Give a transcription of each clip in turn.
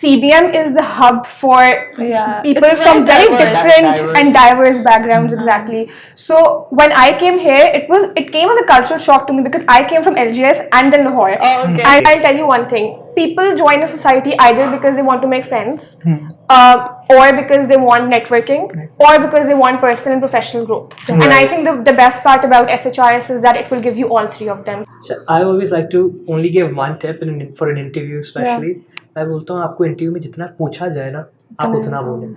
CBM is the hub for people it's from very diverse. different and diverse backgrounds. Exactly. So when I came here, it came as a cultural shock to me because I came from LGS and then Lahore. Oh, okay. And I'll tell you one thing: people join a society either because they want to make friends, or because they want networking, or because they want personal and professional growth. And I think the best part about SHRS is that it will give you all three of them. So I always like to only give one tip for an interview, especially. मैं बोलता हूँ आपको interview में जितना पूछा जाए ना आप उतना बोलें.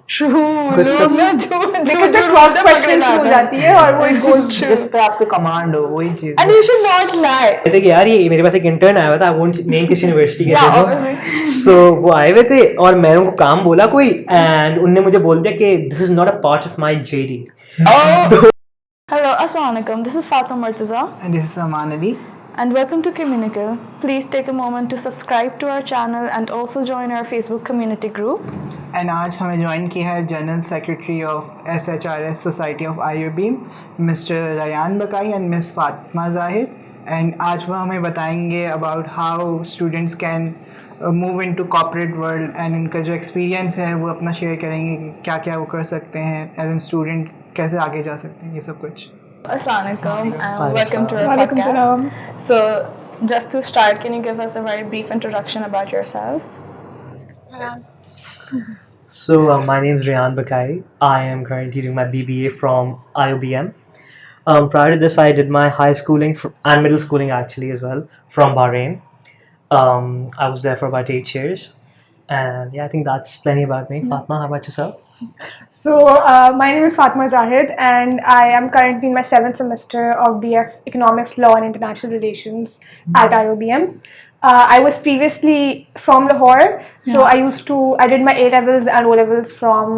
Because the cross question शुरू हो जाती है और वो it goes. जिस पे आपको कमांड हो वही चीज. And you should not lie. कहते कि यार ये मेरे पास एक इंटर्न आया हुआ था, I won't name किस यूनिवर्सिटी के थे. So वो आए हुए थे और मैंने उनको काम बोला कोई and उनने मुझे बोल दिया कि this is not a part of my JD. Hello, Assalamualaikum. This is Fatima Murtaza. And this is Aman Ali. And welcome to Communicate. Please take a moment to subscribe to our channel and also join our Facebook community group. And आज हमें join किया है general secretary of SHRS society of IOBeam mister Ryan Bakai and miss Fatima Zahid. And आज वो हमें बताएंगे about how students can move into corporate world and उनका जो एक्सपीरियंस है वो अपना शेयर करेंगे कि क्या क्या वो कर सकते हैं एज एन स्टूडेंट, कैसे आगे जा सकते हैं, ये सब कुछ. Assalamualaikum and welcome to our Walaikum podcast. salam. So, just to start, can you give us a very brief introduction about yourselves? So my name is Rayan Bakai. I am currently doing my BBA from IOBM. Prior to this, I did my high schooling and middle schooling actually as well from Bahrain. I was there for about 8 years. And yeah, I think that's plenty about me. Fatma, how about yourself? So, my name is Fatima Zahid, and I am currently in my 7th semester of BS Economics, Law and International Relations at IOBM. I was previously from Lahore, so I did my A-levels and O-levels from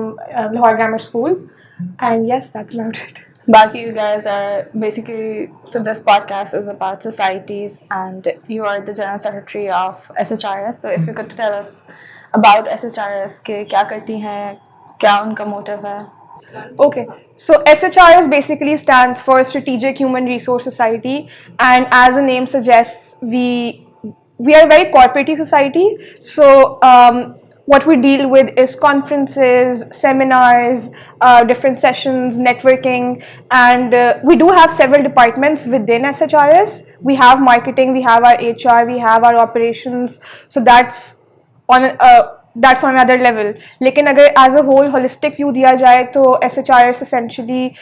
Lahore Grammar School, and yes, that's about it. Baki, you guys are basically, so this podcast is about societies and you are the General Secretary of SHRS. So if you could tell us about SHRS, के क्या करती हैं, क्या उनका motive है? Okay, so SHRS basically stands for Strategic Human Resource Society, and as the name suggests, we are a very corporate society. So what we deal with is conferences, seminars, different sessions, networking, and we do have several departments within SHRS. We have marketing, we have our HR, we have our operations. So that's on another level. लेकिन अगर as a whole holistic view दिया जाए तो SHRS essentially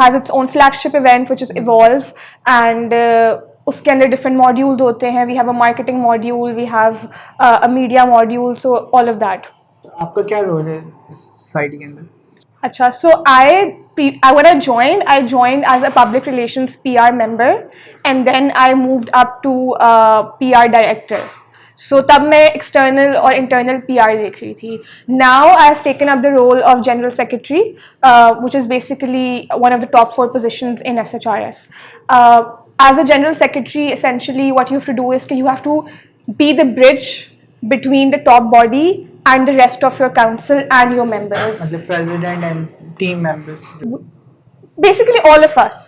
has its own flagship event which is Evolve, and उसके अंदर different modules होते हैं. We have a marketing module, we have a media module, so all of that. आपका क्या role है इस सोसाइटी के अंदर? अच्छा, so when I joined as a public relations PR member, and then I moved up to PR director. So तब मैं external और internal PR देख रही थी. Now I have taken up the role of general secretary, which is basically one of the top 4 positions in SHRS. As a general secretary, essentially what you have to do is that you have to be the bridge between the top body and the rest of your council and your members. The president and team members. Basically all of us.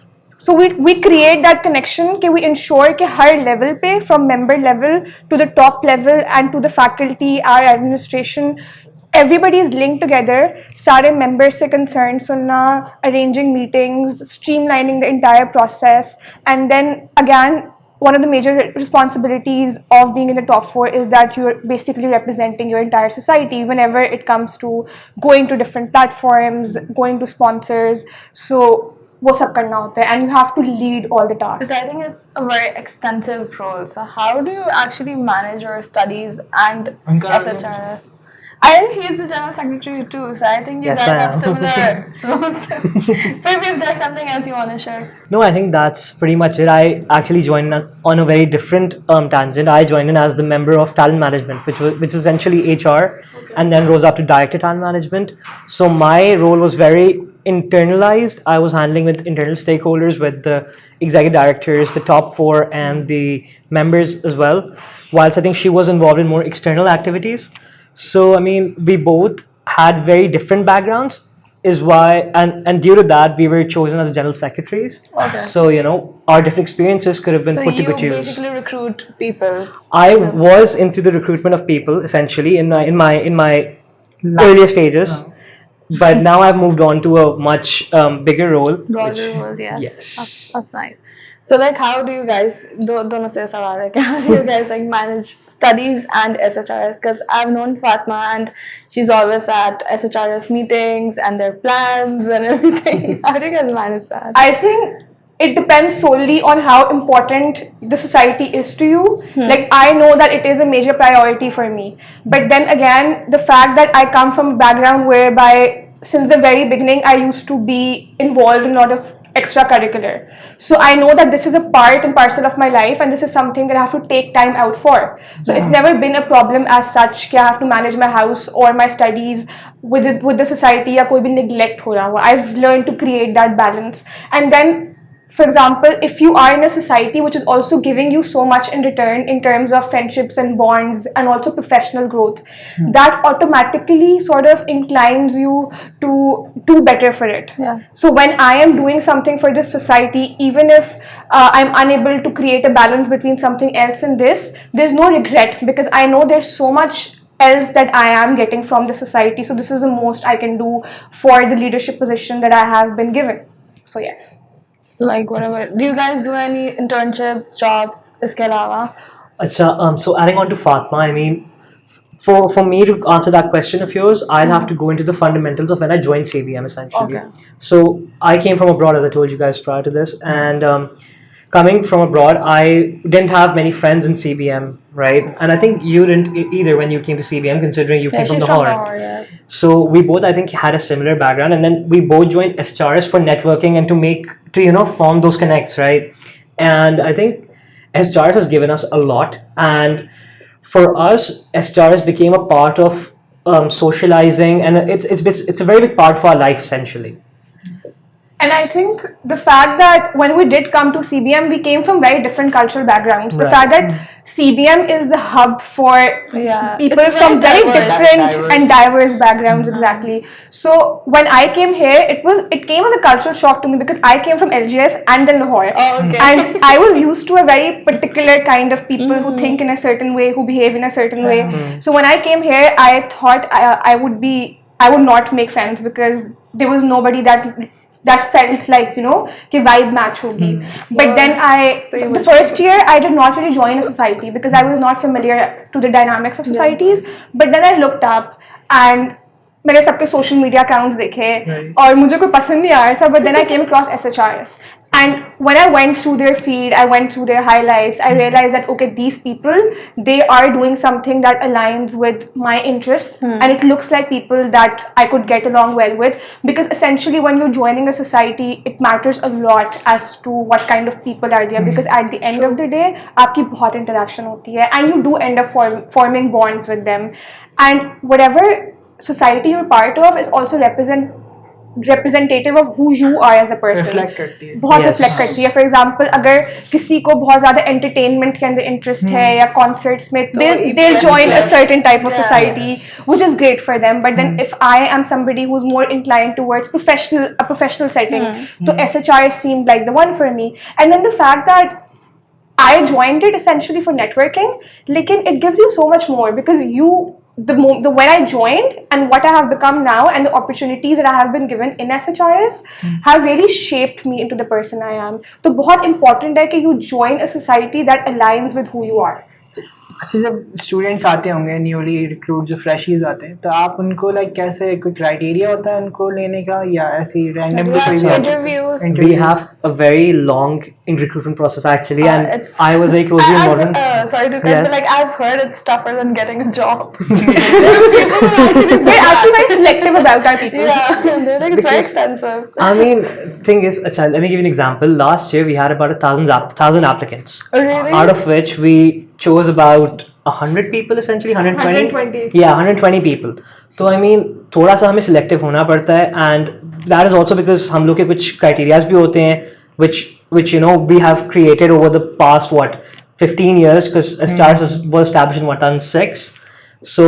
So we create that connection कि we ensure कि हर level पे, from member level to the top level and to the faculty, our administration, everybody is linked together. सारे members से concern सुनना, arranging meetings, streamlining the entire process, and then again one of the major responsibilities of being in the top 4 is that you're basically representing your entire society whenever it comes to going to different platforms, going to sponsors. So वो सब करना होता है, and you have to lead all the tasks. Because I think it's a very extensive role. So how do you actually manage your studies and SHRS? I think he's the general secretary too, so I think you Yes, guys I have am. similar roles. Maybe if there's something else you want to share. No, I think that's pretty much it. I actually joined on a very different tangent. I joined in as the member of talent management, which is essentially HR, and then rose up to director talent management. So my role was very internalized. I was handling with internal stakeholders, with the executive directors, the top 4, and the members as well. Whilst I think she was involved in more external activities. So I mean, we both had very different backgrounds, is why, and due to that, we were chosen as general secretaries. Okay. So our different experiences could have been So put to you good use. basically recruit people. I was into the recruitment of people essentially in my earlier stages, but now I've moved on to a much bigger role. Broader world, yes. Yes. That's nice. So like, how do you guys? दोनों से सवाल है कि how do you guys like manage studies and SHRS? Because I've known Fatma and she's always at SHRS meetings and their plans and everything. How do you guys manage that? I think it depends solely on how important the society is to you. Like, I know that it is a major priority for me. But then again, the fact that I come from a background whereby since the very beginning I used to be involved in a lot of extracurricular. So I know that this is a part and parcel of my life and this is something that I have to take time out for. So it's never been a problem as such कि I have to manage my house or my studies with the society या कोई भी neglect हो रहा हो. I've learned to create that balance. And then, for example, if you are in a society which is also giving you so much in return in terms of friendships and bonds and also professional growth, that automatically sort of inclines you to do better for it. Yeah. So when I am doing something for this society, even if I'm unable to create a balance between something else and this, there's no regret because I know there's so much else that I am getting from the society. So this is the most I can do for the leadership position that I have been given. So yes. So like, whatever. Do you guys do any internships, jobs? इसके अलावा? Acha, so adding on to Fatma, I mean, for me to answer that question of yours, I'll have to go into the fundamentals of when I joined CBM essentially. Okay. So I came from abroad, as I told you guys prior to this, and coming from abroad, I didn't have many friends in CBM, right? And I think you didn't either when you came to CBM, considering you Yeah, came from she's the from Lahore. Lahore, yes. So we both, I think, had a similar background, and then we both joined SHRS for networking and to form those connects, right? And I think SHRS has given us a lot, and for us, SHRS became a part of socializing, and it's a very big part of our life essentially. And I think the fact that when we did come to CBM, we came from very different cultural backgrounds. The Right. fact that CBM is the hub for Yeah, people it's from very very diverse. different Diverse. and diverse backgrounds, exactly. So when I came here, it came as a cultural shock to me because I came from LGS and then Lahore. Oh, okay. And I was used to a very particular kind of people who think in a certain way, who behave in a certain way. So when I came here, I thought I would not make friends because there was nobody that felt like कि vibe match होगी. But then the first year I did not really join a society because I was not familiar to the dynamics of societies. But then I looked up and मैंने सबके social media accounts देखे और मुझे कोई पसंद नहीं आ रहा था. But then I came across SHRS. And when I went through their feed, I went through their highlights, I realized that, okay, these people, they are doing something that aligns with my interests. And it looks like people that I could get along well with. Because essentially, when you're joining a society, it matters a lot as to what kind of people are there. Because at the end of the day, आपकी बहुत interaction होती है. And you do end up forming bonds with them. And whatever society you're part of is also representative of who you are as a person. Reflect करती है. बहुत Yes. Reflect करती है. For example अगर किसी को बहुत ज़्यादा एंटरटेनमेंट के अंदर इंटरेस्ट है या कॉन्सर्ट्स में they'll join a certain type of society which is great for them. But then if I am somebody who's more inclined towards a professional setting, so SHR seemed like the one for me. And then the fact that I joined it essentially for networking, lekin it gives you so much more because when I joined and what I have become now and the opportunities that I have been given in SHRS have really shaped me into the person I am. तो बहुत important है कि you join a society that aligns with who you are. अच्छा, जब students आते होंगे newly recruit जो फ्रेशीज आते हैं तो आप उनको लाइक कैसे कोई क्राइटेरिया होता है उनको लेने का या ऐसे ही randomly Interviews. We have a very long recruitment process actually, and it's- I was very closely involved. Sorry to cut, Yes. but like I've heard it's tougher than getting a job. We're actually very selective about our people. Yeah, they're like it's very expensive. I mean, thing is, acha, let me give you an example. Last year we had about 1,000 applicants, Really? out of which we chose about 100 people essentially, 120. 120. Yeah, 120 people. So I mean, थोड़ा सा हमें selective होना पड़ता है, and that is also because हम लोग के कुछ criterias भी होते हैं, which we have created over the past 15 years, because SHRS was established in 2006. So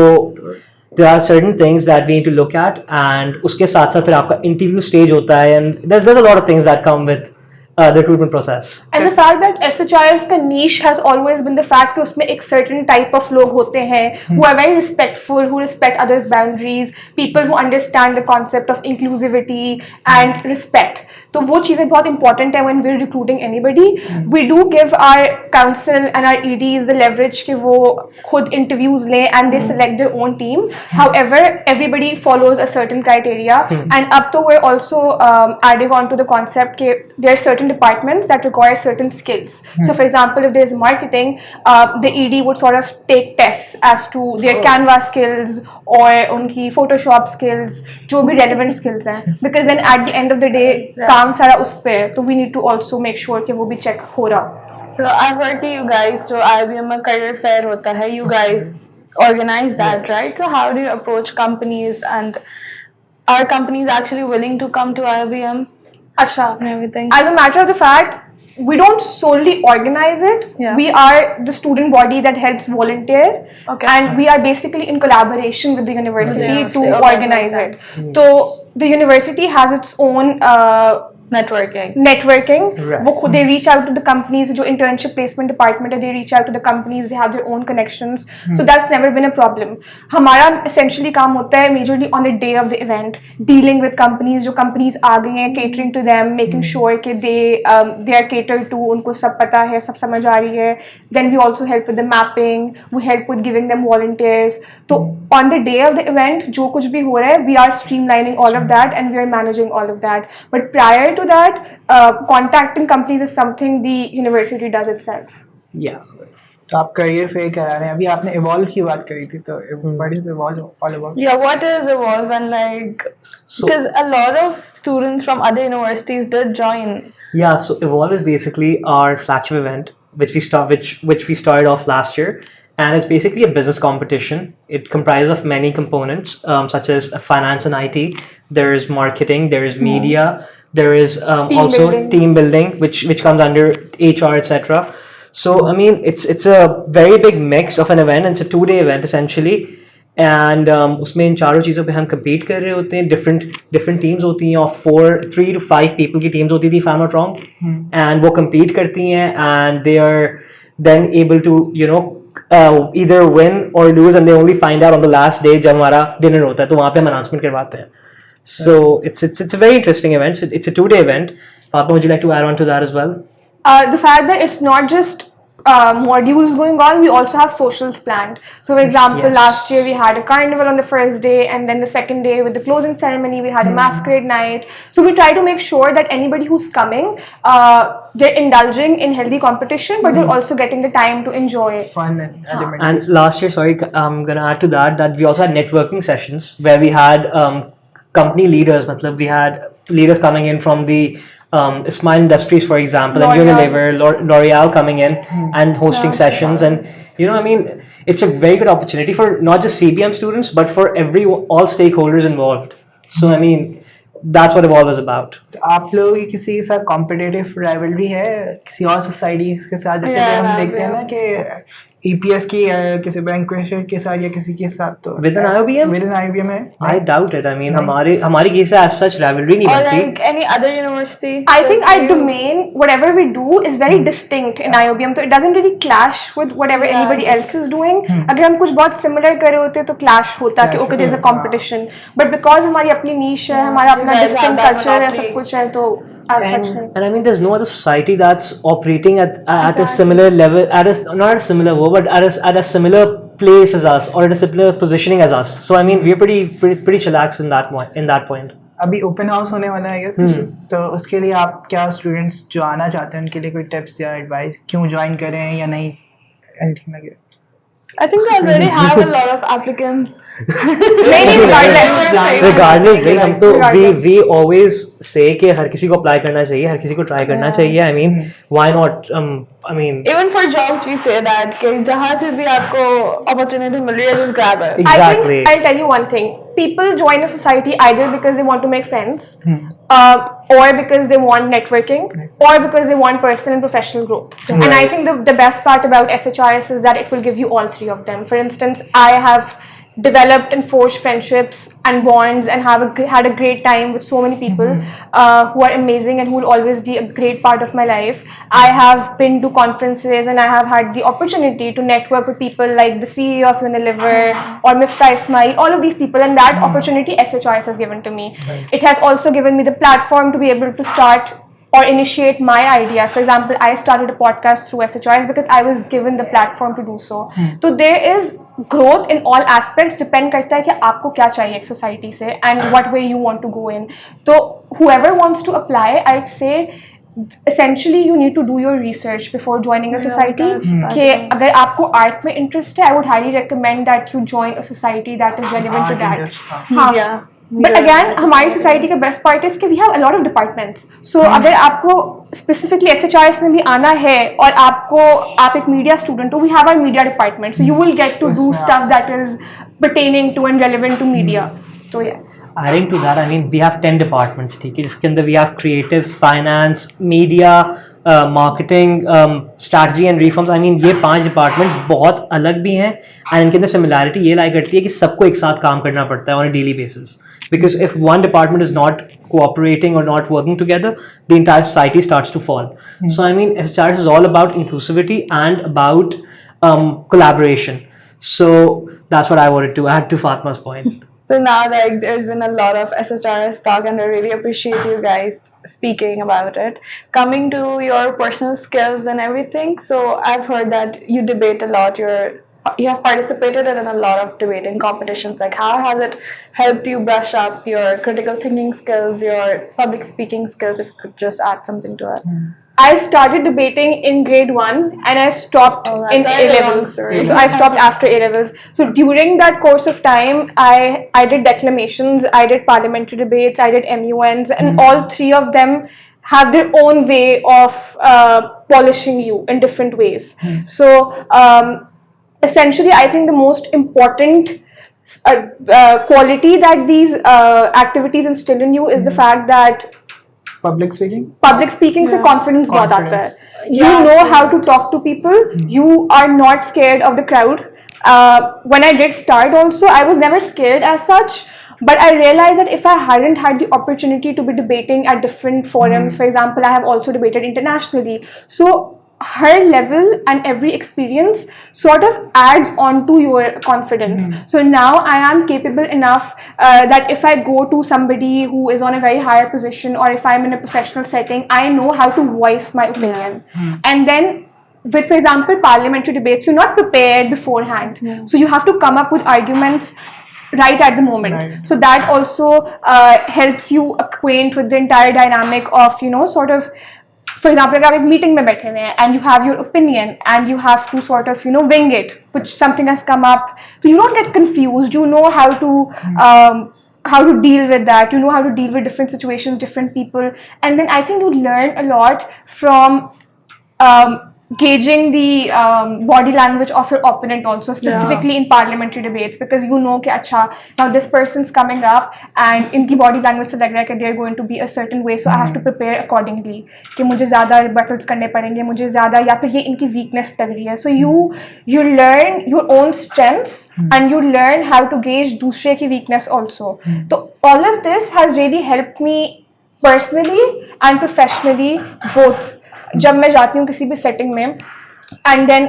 there are certain things that we need to look at, and उसके साथ साथ फिर आपका interview stage होता है, and there's a lot of things that come with the recruitment process. And the fact that SHRS का niche has always been the fact कि उसमें एक certain type of लोग होते हैं who are very respectful, who respect others' boundaries, people who understand the concept of inclusivity and respect. तो वो चीज़ें बहुत important है when we're recruiting anybody. We do give our council and our EDs the leverage कि वो खुद interviews लें and they select their own team. However, everybody follows a certain criteria, and up to we're also adding on to the concept कि there are certain departments that require certain skills. So for example, if there's marketing, the ED would sort of take tests as to their Canva skills or उनकी Photoshop skills, जो भी relevant skills हैं, because then at the end of the day काम सारा उस पे है, तो we need to also make sure कि वो भी check हो रहा. So I've heard कि you guys जो IBM में career fair होता है, you guys organize that, right? So how do you approach companies, and are companies actually willing to come to IBM अच्छा. and everything? As a matter of the fact, we don't solely organize it. Yeah. We are the student body that helps volunteer, Okay. and we are basically in collaboration with the university University, to okay, organize makes it. So the university has its own Networking. networking. Right. वो खुद they reach out to the companies, जो internship placement department है, they reach out to the companies, they have their own connections. So that's never been a problem. हमारा essentially काम होता है majorly on the day of the event, dealing with companies, जो companies आ गए हैं, catering to them, making sure कि they are catered to, उनको सब पता है, सब समझ आ रही है. Then we also help with the mapping, we help with giving them volunteers. तो on the day of the event, जो कुछ भी हो रहा है, we are streamlining all of that and we are managing all of that. But prior to that, contacting companies is something the university does itself. Yes. तो आप career fair करा रहे हैं. अभी आपने इवॉल्व की बात करी थी, तो what is evolve all about? Yeah, what is Evolve, and like, So- because a lot of students from other universities did join. Yeah, so Evolve is basically our flagship event, which we started off last year, and it's basically a business competition. It comprises of many components, such as finance and IT. There is marketing, there is media, there is also building. team building, which comes under HR, etc. So I mean, it's a very big mix of an event. It's a 2-day event essentially. And उसमें इन चारों चीज़ों पे हम compete कर रहे होते हैं. different teams होती हैं of 3 to 5 people की teams होती थी, if I'm not wrong. And वो compete करती हैं, and they are then able to either win or lose, and they only find out on the last day जब हमारा dinner होता है, तो वहाँ पे हम announcement करवाते हैं. So it's a very interesting event. It's a 2-day event. Papa, would you like to add on to that as well? The fact that it's not just modules going on, we also have socials planned. So for example, Yes. last year we had a carnival on the first day, and then the second day with the closing ceremony we had a masquerade night. So we try to make sure that anybody who's coming, they're indulging in healthy competition, but they're also getting the time to enjoy it. Fun element. And last year, sorry, I'm gonna add to that we also had networking sessions where we had company leaders. Matlab, we had leaders coming in from the Smile Industries, for example, and L'Oreal. Unilever, L'Oreal coming in and hosting sessions, and I mean, it's a very good opportunity for not just CBM students, but for all stakeholders involved. So I mean, that's what Evolve is about. तो आप लोगों की किसी के साथ competitive rivalry है किसी और सोसाइटी के साथ, जैसे कि Yeah, हम देखते हैं ना कि EPS की किसी बैंक के साथ या किसी के साथ, तो With an IOBM? With an IOBM है. I doubt it. I mean, हमारी की से as such rivalry नहीं Or बनती. like any other university? I think that our you- domain, whatever we do, is very distinct in IOBM. So it doesn't really clash with whatever Yeah. anybody else is doing. अगर हम कुछ बहुत similar कर रहे होते तो clash होता कि okay there's a competition. But because हमारी अपनी niche है, हमारा अपना You guys have distinct that culture है, monopoly. सब कुछ है, तो as such है. And I mean, there's no other society that's operating at a similar level, not at a similar level, but at a similar place as us, or at a similar positioning as us. So I mean, we're pretty chillax in that point. अभी open house होने वाला है guess, तो उसके लिए आप क्या students जो आना चाहते हैं उनके लिए कोई टिप्स या एडवाइस, क्यों ज्वाइन करें या नहीं, anything like that? I think they already have a lot of applicants. नहीं regardless. Regardless, भाई हम तो Regardless. we always say कि हर किसी को apply करना चाहिए, हर किसी को try करना चाहिए. I mean, why not? I mean, Even for jobs, we say that कि जहाँ से भी आपको opportunity मिल रही है, just grab it. exactly. I think I'll tell you one thing. People join a society either because they want to make friends, or because they want networking, or because they want personal and professional growth. And I think the best part about SHRS is that it will give you all three of them. For instance, I have developed and forged friendships and bonds and had a great time with so many people who are amazing and who will always be a great part of my life. I have been to conferences and I have had the opportunity to network with people like the CEO of Unilever or Miftah Ismail, all of these people, and that opportunity SHRS has given to me. It has also given me the platform to be able to start or initiate my ideas. For example, I started a podcast through SHRS because I was given the platform to do so. So there is growth in all aspects. Depend करता है कि आपको क्या चाहिए एक society से and what way you want to go in. So whoever wants to apply, I'd say essentially you need to do your research before joining a society. कि अगर आपको art में interest है, I would highly recommend that you join a society that is relevant to that. हाँ. But again, हमारी society का best part is कि we have a lot of departments. So अगर आपको specifically SHRS में भी आना है और आप एक media student हो, we have our media department. So you will get to do stuff that is pertaining to and relevant to media. So yes. Adding to that, I mean, we have 10 departments, ठीक है, जिसके अंदर we have creatives, finance, media, marketing, strategy and reforms. I mean, ये 5 department बहुत अलग भी हैं and इनके अंदर सिमिलैरिटी ये लाई करती है कि सबको एक साथ काम करना पड़ता है on a daily basis. Because if one department is not cooperating or not working together, the entire society starts to fall. So I mean, SHRS is all about inclusivity and about collaboration. So that's what I wanted to add to Fatma's point. So now, like, there's been a lot of SHRS talk, and I really appreciate you guys speaking about it. Coming to your personal skills and everything, so I've heard that you debate a lot. You have participated in a lot of debating competitions. Like, how has it helped you brush up your critical thinking skills, your public speaking skills? If you could just add something to it. I started debating in grade 1 and I stopped in A levels. So I stopped after A levels. So during that course of time, I did declamations, I did parliamentary debates, I did MUNs, and all 3 of them have their own way of polishing you in different ways. So essentially, I think the most important quality that these activities instill in you is the fact that public speaking से confidence बहुत आता है. You know how to talk to people. You are not scared of the crowd. When I did start also, I was never scared as such. But I realized that if I hadn't had the opportunity to be debating at different forums, for example, I have also debated internationally. So her level and every experience sort of adds on to your confidence. So now I am capable enough that if I go to somebody who is on a very higher position or if I'm in a professional setting, I know how to voice my opinion. And then with, for example, parliamentary debates, you're not prepared beforehand. So you have to come up with arguments right at the moment. So that also helps you acquaint with the entire dynamic of, sort of, for example, अगर आप एक meeting में बैठे हुए हैं and you have your opinion and you have to sort of wing it, which something has come up, so you don't get confused. You know how to deal with that. You know how to deal with different situations, different people, and then I think you learn a lot from gauging the body language of your opponent also, specifically in parliamentary debates, because you know कि अच्छा, now this person's coming up and इनकी body language से लग रहा है कि they're going to be a certain way, so I have to prepare accordingly कि मुझे ज़्यादा rebuttals करने पड़ेंगे, मुझे ज़्यादा या फिर ये इनकी weakness लग रही है. So you learn your own strengths and you learn how to gauge दूसरे की weakness also. So all of this has really helped me personally and professionally both. जब मैं जाती हूँ किसी भी setting में, and then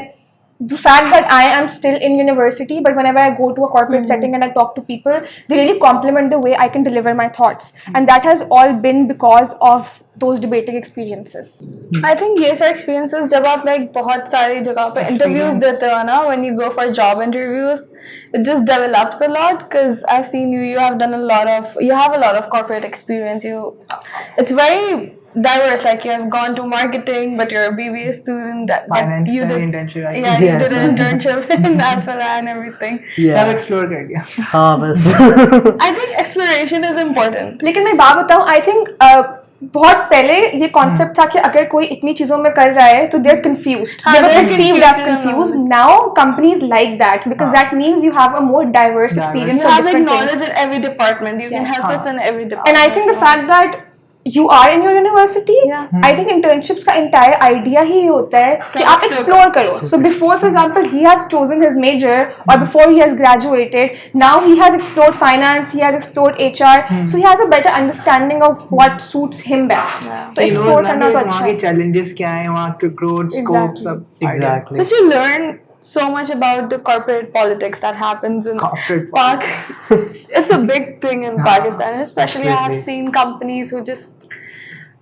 the fact that I am still in university, but whenever I go to a corporate setting and I talk to people, they really compliment the way I can deliver my thoughts, and that has all been because of those debating experiences. I think ये सारे experiences जब आप like बहुत सारी जगह पे interviews देते हो ना, when you go for job interviews, it just develops a lot. Because I've seen you have a lot of corporate experience. It's very diverse. Like you have gone to marketing, but you're a BBA student. Finance you did internship. you did an internship in Alphala and everything. सब explore कर लिया. हाँ बस. I think exploration is important. लेकिन मैं बात बताऊँ, I think बहुत पहले ये कॉन्सेप्ट था कि अगर कोई इतनी चीजों में कर रहा है तो they're confused. They were perceived as confused. Now companies like that because that means you have a more diverse experience. You of have like different knowledge things. in every department. You can help us in every department. And I think the fact that you are in your university, I think internships का entire idea ही होता है कि आप explore करो. So before, for example, he has chosen his major or before he has graduated, now he has explored finance, he has explored HR, so he has a better understanding of what suits him best. तो explore करना तो अच्छा वहाँ के है. challenges क्या हैं, वहाँ के growth scope सब. Exactly. Because you learn so much about the corporate politics that happens in Corporate Pakistan. It's a big thing in Pakistan, especially I have Absolutely. seen companies who just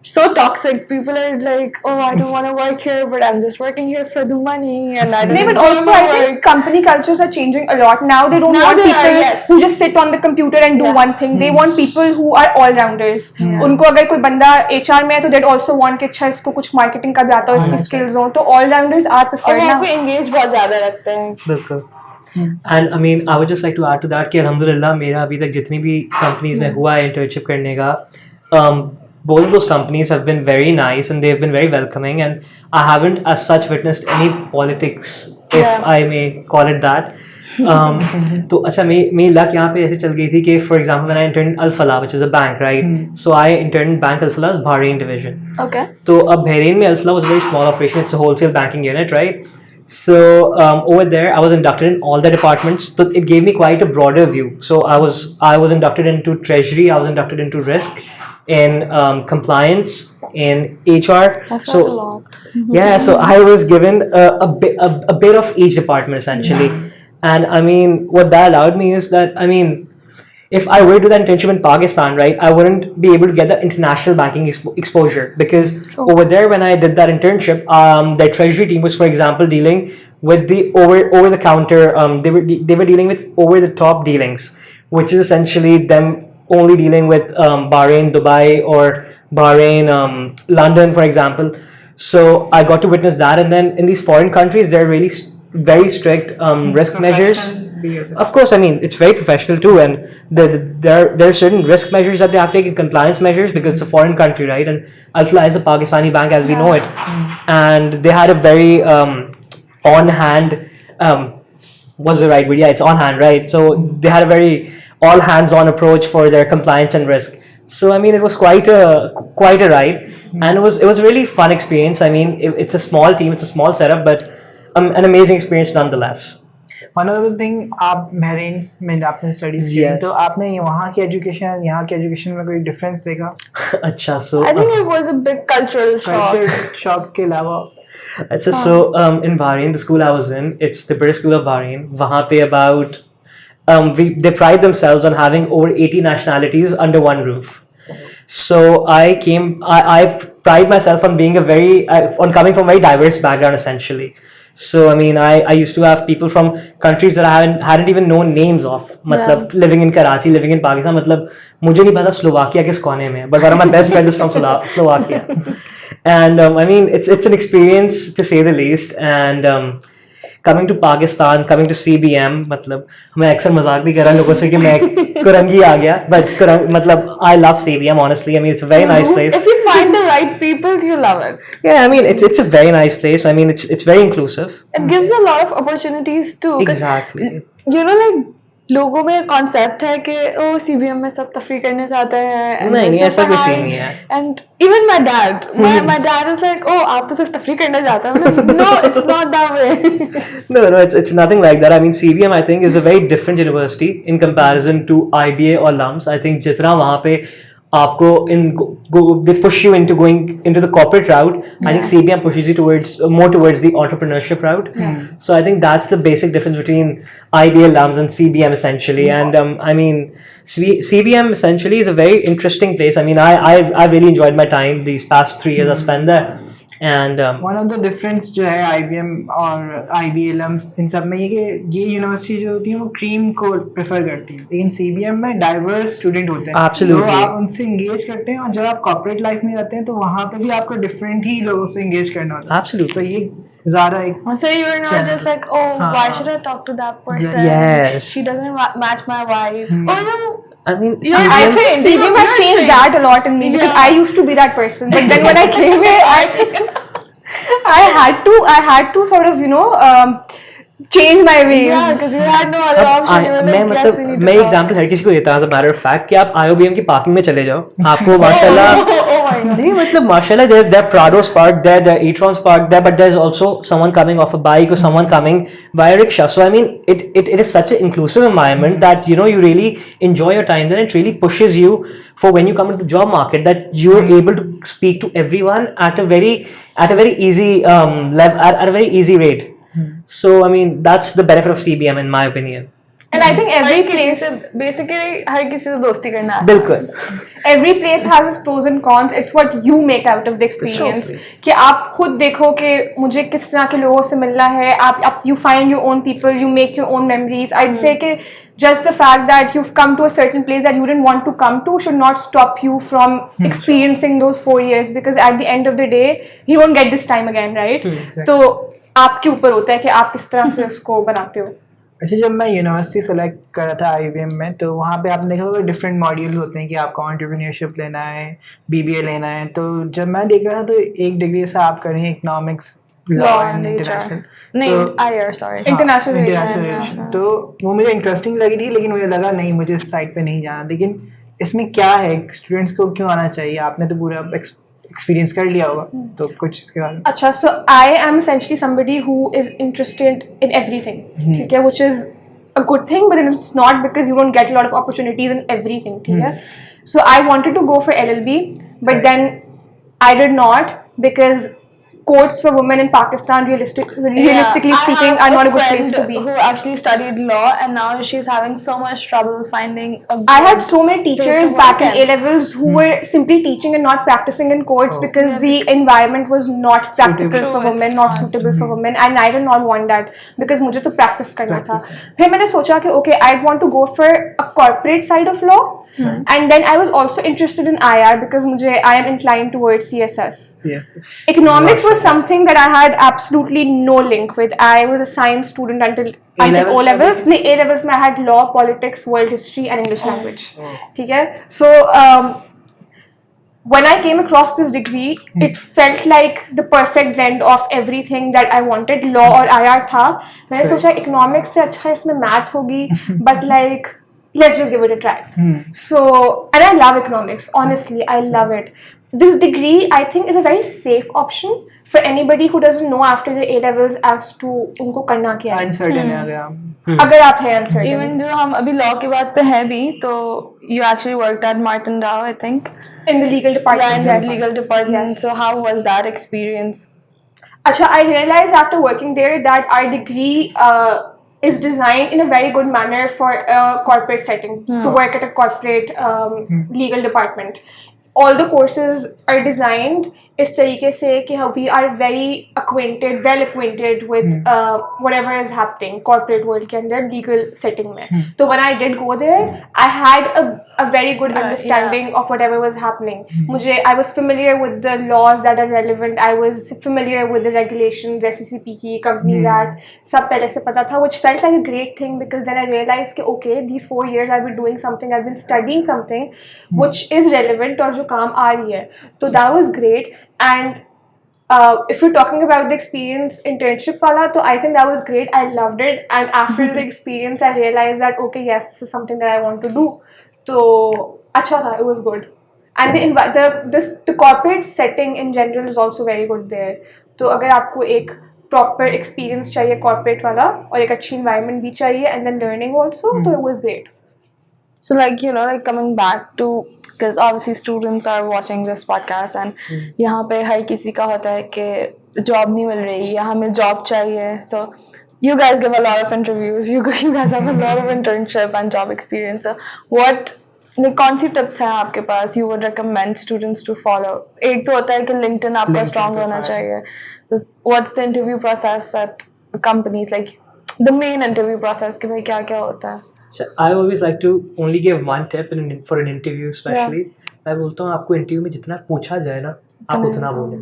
so toxic. People are like, oh, I don't want to work here, but I'm just working here for the money, and I don't No, but enjoy also my I think work. company cultures are changing a lot. Now they don't Now want they are, people yes. who just sit on the computer and do Yes. one thing. They want people who are all rounders. उनको अगर कोई बंदा HR में है तो they'd also want कि अच्छा इसको कुछ marketing का भी आता हो, इसकी skills हो. तो all rounders are और preferred वो now. आपको engage बहुत ज़्यादा रखते हैं. बिल्कुल. And I mean, I would just like to add to that कि अल्हम्दुलिल्लाह मेरा अभी तक जितनी भी companies में हुआ है internship करने का, both of those companies have been very nice and they've been very welcoming, and I haven't as such witnessed any politics, if I may call it that. तो अच्छा मेरी luck यहाँ पे ऐसे चल गई थी कि for example when I interned Al Falah, which is a bank, right? So I interned Bank Al Falah's Bahrain division. Okay. So Bahrain में Al Falah was a very small operation. It's a wholesale banking unit, right? So over there, I was inducted in all the departments. So it gave me quite a broader view. So I was inducted into treasury. I was inducted into risk, in compliance, in HR. That's So not a lot. yeah, so I was given a bit of each department essentially. And I mean, what that allowed me is that, I mean, if I were to do that internship in Pakistan, right, I wouldn't be able to get the international banking exposure, because over there, when I did that internship, their treasury team was, for example, dealing with the over the counter. They were dealing with over the top dealings, which is essentially them only dealing with Bahrain, Dubai, or Bahrain, London, for example. So I got to witness that, and then in these foreign countries, they're really very strict risk measures. Of course, I mean, it's very professional too, and there are certain risk measures that they have taken, compliance measures, because it's a foreign country, right? And Al Falah is a Pakistani bank as we know it, and they had a very on hand. What's the right word? Yeah, it's on hand, right? So they had a very all hands on approach for their compliance and risk. So I mean, it was quite a ride, and it was a really fun experience. I mean, it's a small team, it's a small setup, but an amazing experience nonetheless. One other thing, आप Bahrain में आपने studies की, Yes. तो आपने वहाँ की education यहाँ की एजुकेशन में कोई डिफरेंस देखा? अच्छा, so I think it was a big cultural shock. Culture shock के अलावा? अच्छा, so in Bahrain, the school I was in, it's the British School of Bahrain. वहाँ पे about they pride themselves on having over 80 nationalities under one roof. So I pride myself on being on coming from a very diverse background essentially. So I mean, I used to have people from countries that I hadn't even known names of. मतलब living in Karachi, living in Pakistan, मतलब मुझे नहीं पता Slovakia किस कोने में है. But one of my best friends is from Slovakia. And I mean, it's an experience to say the least. And coming to Pakistan, coming to CBM, मतलब मैं अक्सर मजाक भी कर रहा हूँ लोगों से कि मैं कुरंगी आ गया, but मतलब I love CBM honestly. I mean, it's a very nice place. If you find the right people, you love it. Yeah, I mean, it's a very nice place. I mean, it's very inclusive. It gives a lot of opportunities too. 'Cause, Exactly. You know, like लोगों में concept है कि ओ CBM में सब तफरी करने जाते हैं. and नहीं, there's no ऐसा कुछ पढ़ाई. नहीं है. And even my dad is like, oh, आप तो सिर्फ तफरी करने जाते हो. No, it's not that way. No, it's nothing like that. I mean, CBM, I think, is a very different university in comparison to IBA or LUMS. I think जितना वहाँ पे आपको they push you into going into the corporate route. I think CBM pushes you more towards the entrepreneurship route. So I think that's the basic difference between IBA, LUMS, and CBM essentially. And I mean, CBM essentially is a very interesting place. I mean, I've really enjoyed my time these past 3 years I spent there. And one of the difference जो है IBM और IBA LUMS इन सब में ये कि ये university जो होती है वो क्रीम को प्रेफर करती है, लेकिन CBM में डाइवर्स स्टूडेंट होते हैं. Absolutely. तो आप उनसे इंगेज करते हैं, और जब आप कॉर्पोरेट लाइफ में जाते हैं तो वहाँ पे भी आपको डिफरेंट ही लोगों से इंगेज करना होता है. Absolutely. तो ये ज़्यादा एक So you're not just like, oh, why should I talk to that person? Yes. She doesn't match my vibe. Oh no. I mean, Yeah, I CBM, think CBM has changed that a lot in me, because I used to be that person, but then when I came here, I had to sort of change my ways. Yeah, because you had no other option. You were मैं like, yes, we need मतलब to मैं talk. Example हर किसी को देता हूँ as a matter of fact कि आप IOBM की पार्किंग में चले जाओ, आपको माशाल्लाह नहीं मतलब माशाल्लाह there Prados park there Atrons park there, but there's also someone coming off a bike or someone coming via rickshaw. So I mean it is such an inclusive environment that you know you really enjoy your time there. It really pushes you for when you come into the job market that you're able to speak to everyone at a very easy level at a very easy rate. So I mean that's the benefit of CBM in my opinion. And I think every place, basically हर किसी से दोस्ती करना है. बिल्कुल. every place has its pros and cons. It's what you make out of the experience. कि आप खुद देखो कि मुझे किस तरह के लोगों से मिलना है. आप you find your own people, you make your own memories. I'd say कि just the fact that you've come to a certain place that you didn't want to come to should not stop you from experiencing those 4 years, because at the end of the day you won't get this time again, right? तो आपके ऊपर होता है कि आप किस तरह से उसको बनाते हो. अच्छा, जब मैं यूनिवर्सिटी सेलेक्ट कर रहा था IUBM में, तो वहाँ पे आपने देखा होगा डिफरेंट मॉड्यूल होते हैं कि आपको एंटरप्रेन्योरशिप लेना है, BBA लेना है. तो जब मैं देख रहा था तो एक डिग्री से आप कर रहे हैं इकोनॉमिक्स, लॉ एंड इंटरनेशनल, नहीं IR सॉरी इंटरनेशनल रिलेशन. तो वो मुझे इंटरेस्टिंग लगी थी, लेकिन मुझे लगा नहीं, मुझे इस साइड पे नहीं जाना. लेकिन इसमें क्या है, स्टूडेंट्स को क्यों आना चाहिए? आपने तो पूरा एक्सपीरियंस कर लिया होगा, तो कुछ इसके बारे में. अच्छा, so I am essentially somebody who is interested in everything, ठीक है, which is a good thing, but then it's not, because you don't get a lot of opportunities in everything, ठीक है. So I wanted to go for LLB, but then I did not, because courts for women in Pakistan realistically speaking are not a good place to be. Who actually studied law and now she's having so much trouble finding a I had so many teachers back in A-levels who were simply teaching and not practicing in courts because the environment was not practical for women, not suitable for women, and I did not want that because मुझे तो practice करना था. फिर मैंने सोचा कि okay, I'd want to go for a corporate side of law, and then I was also interested in IR because I am inclined towards CSS. Economics was something that I had absolutely no link with. I was a science student until O-levels. No, A-levels में I had law, politics, world history and English language. ठीक है? So when I came across this degree, it felt like the perfect blend of everything that I wanted. Law और IR था. मैंने सोचा economics से अच्छा इसमें math होगी, but like let's just give it a try. So, and I love economics. Honestly, I love it. This degree, I think, is a very safe option for anybody who doesn't know after the A-levels as to उनको करना क्या है. Uncertain है अगर आप हैं uncertain. Even जो हम अभी law की बात पे हैं भी, तो you actually worked at Martin Dow, I think. In the legal department. Yeah, in the legal department. So how was that experience? Acha, I realized after working there that our degree is designed in a very good manner for a corporate setting, to work at a corporate legal department. All the courses are designed इस तरीके से कि we are very well acquainted with whatever is happening corporate world के अंदर legal setting में. तो when I did go there, I had a very good understanding of whatever was happening. I was familiar with the laws that are relevant. I was familiar with the regulations, SCCP की, Companies Act, सब पहले से पता था, which felt like a great thing because then I realized कि okay, these 4 years I've been doing something, I've been studying something which is relevant और जो काम आ रही है. तो that was great. And if you're talking about the experience internship wala, so I think that was great. I loved it, and after the experience I realized that okay, yes, this is something that I want to do. So acha tha, it was good. And the corporate setting in general is also very good there. तो अगर आपको एक proper experience चाहिए corporate वाला और एक अच्छी environment भी चाहिए and then learning also, तो it was great. So like, you know, like coming back to, because obviously students are watching this podcast and यहाँ पे हर किसी का होता है कि job नहीं मिल रही या हमें job चाहिए. So you guys give a lot of interviews, you guys have a lot of internship and job experience. So what कौन सी tips हैं आपके पास you would recommend students to follow? एक तो होता है कि LinkedIn आपका strong होना चाहिए. So what's the interview process at companies, like the main interview process कि भाई क्या क्या होता है? So I always like to only give one tip for an interview, especially. मैं बोलता हूँ आपको इंटरव्यू में जितना पूछा जाए ना, आप उतना बोलें.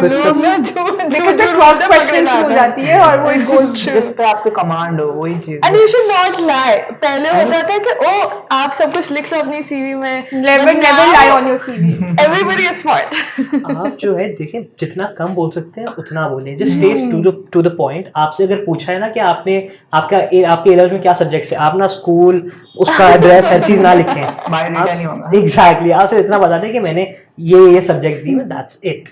Because the cross question शुरू हो जाती है और वो it goes जिस पे आपको कमांड हो वही चीज. And you should not lie. पहले होता था कि ओ आप सब कुछ लिख लो अपनी CV में. never lie on your CV. Everybody is smart. आप जो है देखें जितना कम बोल सकते हैं उतना बोलें. Just stay to the point. आपसे अगर पूछा है ना कि आपके A-levels में क्या सब्जेक्ट्स है, आप ना स्कूल उसका एड्रेस हर चीज ना लिखें. बायोडेटा नहीं होगा. Exactly. आपसे इतना बता दें कि मैंने ये subjects दी मैं, that's it.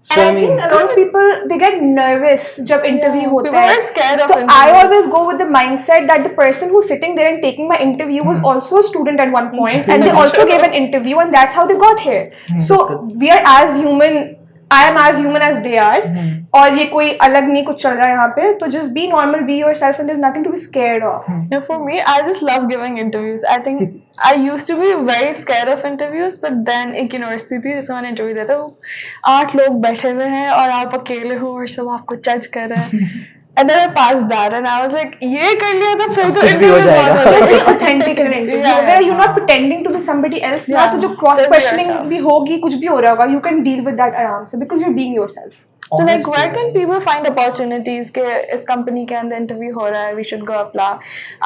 So And I think a lot of people they get nervous जब interview होता people है. are scared of So I interviews. always go with the mindset that the person who's sitting there and taking my interview was also a student at one point, and they also gave an interview, and that's how they got here. So we are as human. I am as human as they are. और ये कोई अलग नहीं कुछ चल रहा है यहाँ पे. तो just be normal, be yourself, and there's nothing to be scared of. No, for me, I just love giving interviews. I think I used to be very scared of interviews, but then एक university थी जिसमें मैंने interview दिया था, 8 लोग बैठे हुए हैं और आप अकेले हो और सब आपको जज कर रहे हैं. And then I passed that and I was like, ये कर लिया तो फिर तो कुछ भी हो interview जाएगा. बहुत हो Just be जाएगा. authentic in an interview Yeah, where yeah. you're not pretending to be somebody else. ना Yeah. तो जो cross Just be questioning yourself. भी होगी कुछ भी हो रहा होगा, you can deal with that आराम से because you're being yourself. So like Honestly, where can people find opportunities कि इस कंपनी के अंदर इंटरव्यू हो रहा है, we should go apply.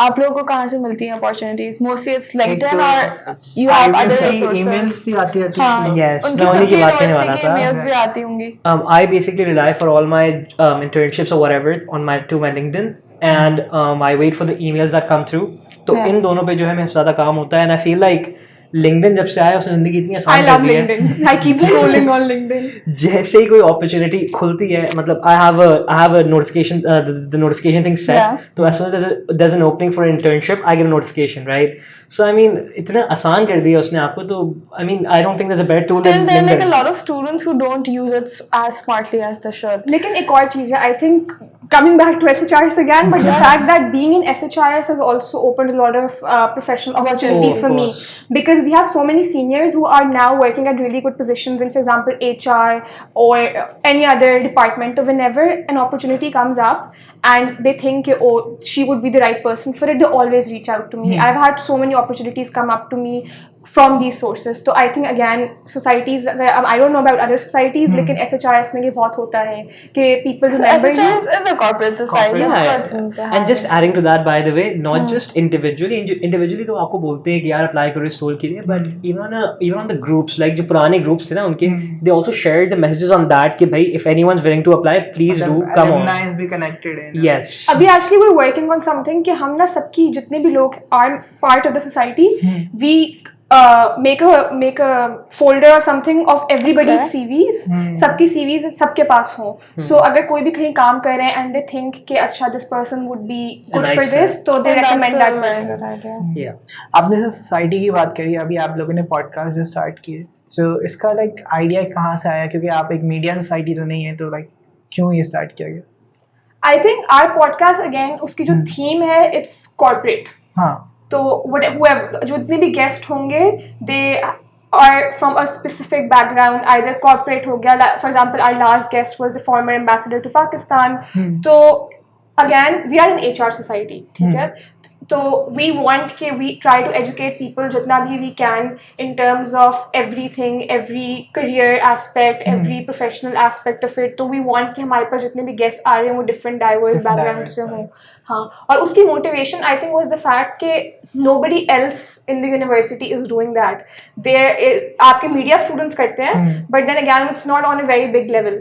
आप लोगों को कहाँ से मिलती हैं opportunities? Mostly it's LinkedIn or you have other resources. Emails भी आती रहती हाँ, हैं. Yes, उनकी मैं उन्हीं की खुद बात करने वाला यूनिवर्सिटी की था. emails भी आती होंगी. I basically rely for all my internships or whatever on my LinkedIn, and I wait for the emails that come through. तो Yeah. इन दोनों पे जो है मेरे ज़्यादा काम होता है, and I feel like LinkedIn जब से आया उसने ज़िंदगी इतनी I आसान love कर दी है. LinkedIn. I keep scrolling on LinkedIn. जैसे ही कोई अपॉर्चुनिटी खुलती है, मतलब I have a notification, the notification thing set. Yeah. तो as soon as there's an opening for an internship, I get a notification, right? So I mean, इतना आसान कर दिया उसने आपको, तो I mean, I don't think there's a better tool Still than there are like a LinkedIn. lot of students who don't use it as smartly as they should. लेकिन एक और चीज़ है, I think coming back to SHRS again, but the fact that being in SHRS has also opened a lot of professional opportunities Oh, of for me, course. because we have so many seniors who are now working at really good positions in, for example, HR or any other department. So whenever an opportunity comes up and they think, oh, she would be the right person for it, they always reach out to me. I've had so many opportunities come up to me from these sources. So I think again, societies, I don't know about other societies, लेकिन SHRS में ये बहुत होता है कि people So remember you. SHRS is a corporate society, Yeah, of yeah. course. need to have And just it. adding to that, by the way, not just individually तो आपको बोलते हैं कि यार अप्लाई करो इस रोल के लिए, but even on the groups, like जो पुराने groups थे ना उनके, they also shared the messages on that कि भाई if anyone's willing to apply, please do come on. Alumni भी connected हैं. Yes. अभी actually we're working on something कि हम ना सबकी जितने भी लोग are part of the society, we make a folder or something of everybody's Okay. CVs. सबकी CVs सबके पास हों. So अगर कोई भी कहीं काम कर रहे हैं and they think कि अच्छा this person would be good nice for this, तो they And that's recommend a that very person. good idea. Yeah. आपने जैसे सोसाइटी की बात करी, अभी आप लोगों ने पॉडकास्ट जो स्टार्ट किए, तो इसका लाइक आइडिया कहाँ से आया? क्योंकि आप एक मीडिया सोसाइटी तो नहीं है, तो लाइक क्यों ये स्टार्ट किया गया? I think our podcast again उसकी जो theme है it's corporate. हाँ. तो whoever जो जितने भी गेस्ट होंगे they are from a specific background, either corporate हो गया, for example our last guest was the former ambassador to Pakistan. तो again we are an HR society, ठीक है, तो we want कि we try to educate people जितना भी we can in terms of everything, every career aspect, every professional aspect of it. तो we want कि हमारे पास जितने भी guests आ रहे हैं वो different diverse background से हों. हाँ, और उसकी motivation I think was the fact कि nobody else in the university is doing that. आपके media students करते हैं, but then again it's not on a very big level.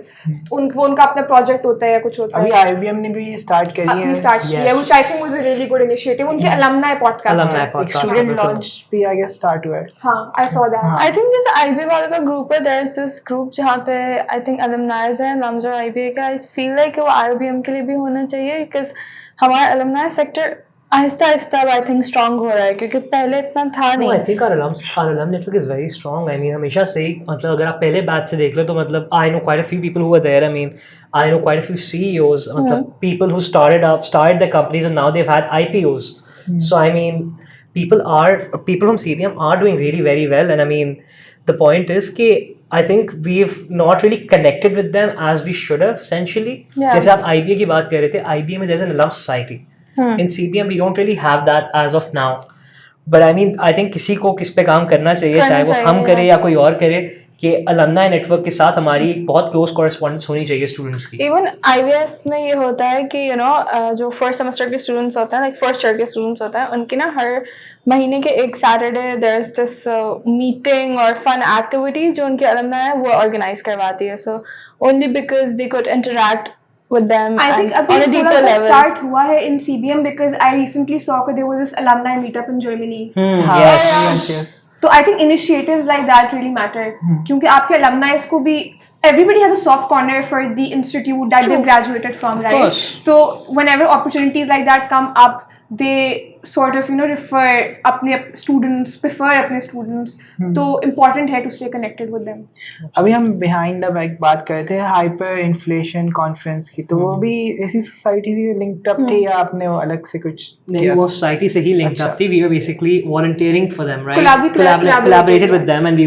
उनका अपना project होता है या कुछ होता अभी है. IBM ने भी स्टार्ट करी है. अपनी start किया, Yes. which I think was a really good initiative. उनके alumni podcast Alumni है. एक podcast. स्टूडेंट बिल्कुल. लॉन्च भी आगे स्टार्ट हुआ है. हाँ, I saw that. I think जैसे IBA वालों का ग्रुप है, there is this group जहाँ पे I think alumni हैं, alums और IBA का. I feel like वो IBM के लिए भी होना चाहिए because हमारा alumni sector Aahista Aahista I think strong हो रहा है, क्योंकि पहले इतना था No, I नहीं. think our alum network is very strong. I mean, हमेशा से ही, मतलब अगर आप पहले बैच से देख लो तो मतलब I know quite a few people who were there. I mean, I know quite a few CEOs, मतलब people who started their companies and now they've had IPOs. So I mean, people from CBM are doing really very well, and I mean, the point is कि I think we've not really connected with them as we should have essentially. Yeah. जैसे आप IBA की बात कर रहे थे, IBA में there's an alum society. In CBM we don't really have that as of now. But I mean, I think किसी को किस पे काम करना चाहिए, चाहे वो हम करें या कोई और करे, कि अलमनाई नेटवर्क के साथ हमारी एक बहुत क्लोज कॉरेस्पॉन्डेंस होनी चाहिए स्टूडेंट्स की. इवन IBS में ये होता है कि जो फर्स्ट सेमेस्टर के स्टूडेंट्स होते हैं, लाइक फर्स्ट ईयर के स्टूडेंट्स होते हैं, उनकी ना हर महीने के एक Saturday there is this meeting और फन एक्टिविटी जो उनके अलमनाई है वो ऑर्गेनाइज करवाती है. So only because they could interact with them I think and on a अभी deeper थोड़ा सा level. start हुआ है in CBM because I recently saw that there was this alumni meetup in Germany. Yes. Yes, yes. तो I think initiatives like that really matter, क्योंकि आपके अलमनाइज को भी everybody has a soft corner for the institute that they've graduated from, right? course. So whenever opportunities like that come up, they sort of refer अपने students, prefer अपने students. तो important है to stay connected with them. अभी हम behind the back बात कर रहे थे हाइपर इन्फ्लेशन कॉन्फ्रेंस की, तो वो भी ऐसी सोसाइटी से लिंक्ड अप थी या आपने वो अलग से कुछ नहीं, किया? वो सोसाइटी से ही linked up थी. We were basically volunteering for them, right? Collaborated, with them, and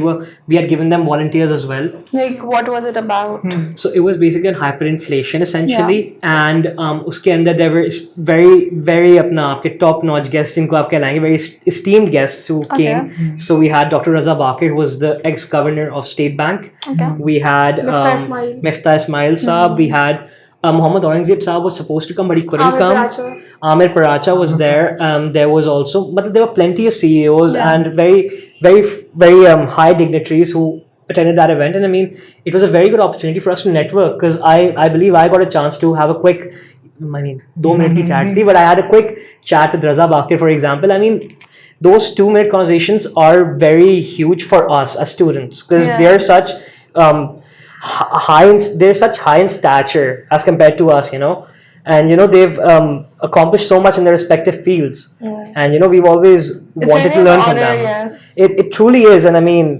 we had given them volunteers as well. Like what was it about? So it was basically on hyperinflation essentially, and उसके अंदर there were very अपना आपके top notch guests जिनको आप कहलाएंगे, very esteemed guests who came. So we had Dr. Raza Bakir, who was the ex-governor of State Bank. We had Miftah Ismail Saab. We had Muhammad Aurangzeb Saab was supposed to come, but he couldn't come. Amir Paracha was there. There was also, but there were plenty of CEOs and very high dignitaries who attended that event. And I mean, it was a very good opportunity for us to network, because I believe I got a chance to have a quick, 2 minute की chat थी, but I had a quick chat with Raza Bakir, for example. I mean, those 2 minute conversations are very huge for us as students, because they're such high in stature as compared to us, and they've accomplished so much in their respective fields, and we've always wanted to really learn an from honor, them. yes. It truly is, and I mean,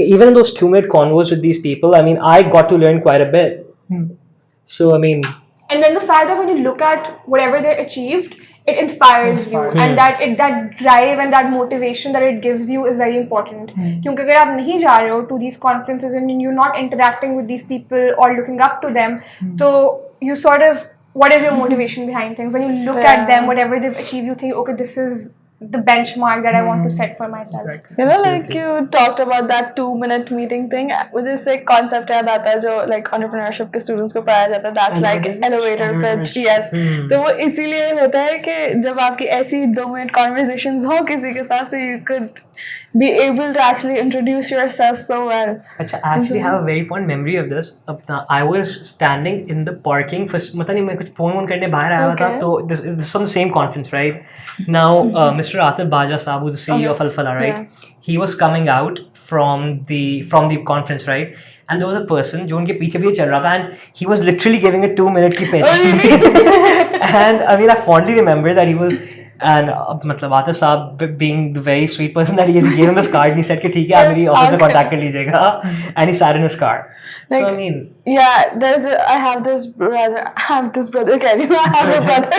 even in those 2 minute convos with these people, I mean, I got to learn quite a bit. So I mean, And then the fact that when you look at whatever they achieved, it inspires you, and that drive and that motivation that it gives you is very important. क्योंकि अगर आप नहीं जा रहे हो to these conferences and you're not interacting with these people or looking up to them, so you sort of, what is your motivation behind things? When you look at them, whatever they've achieved, you think, okay, this is the benchmark that I want to set for myself. Like you talked about that 2 minute meeting thing. मुझे इससे एक concept याद आता है जो like entrepreneurship के students को पढ़ाया जाता है. That's like elevator pitch. Yes. तो वो इसीलिए होता है कि जब आपकी ऐसी 2 minute conversations हो किसी के साथ, so you could be able to actually introduce yourself so well. I actually have a very fond memory of this. I was standing in the parking for, मतलब नहीं, मैं कुछ phone करने बाहर आया हुआ था, तो this was the same conference, right? Now Mr. Atif Baja Saab, who's the CEO of Al-Falah, right? He was coming out from the conference, right? And there was a person जो उनके पीछे भी चल रहा था, and he was literally giving a 2 minute की pitch. And I mean, I fondly remember that he was, and मतलब Atif साहब being the very sweet person that he is, he gave him his card and he said कि ठीक है आप मेरी office में contact कर लीजिएगा, and he sat in his car. So I mean, I have this brother. I have a brother.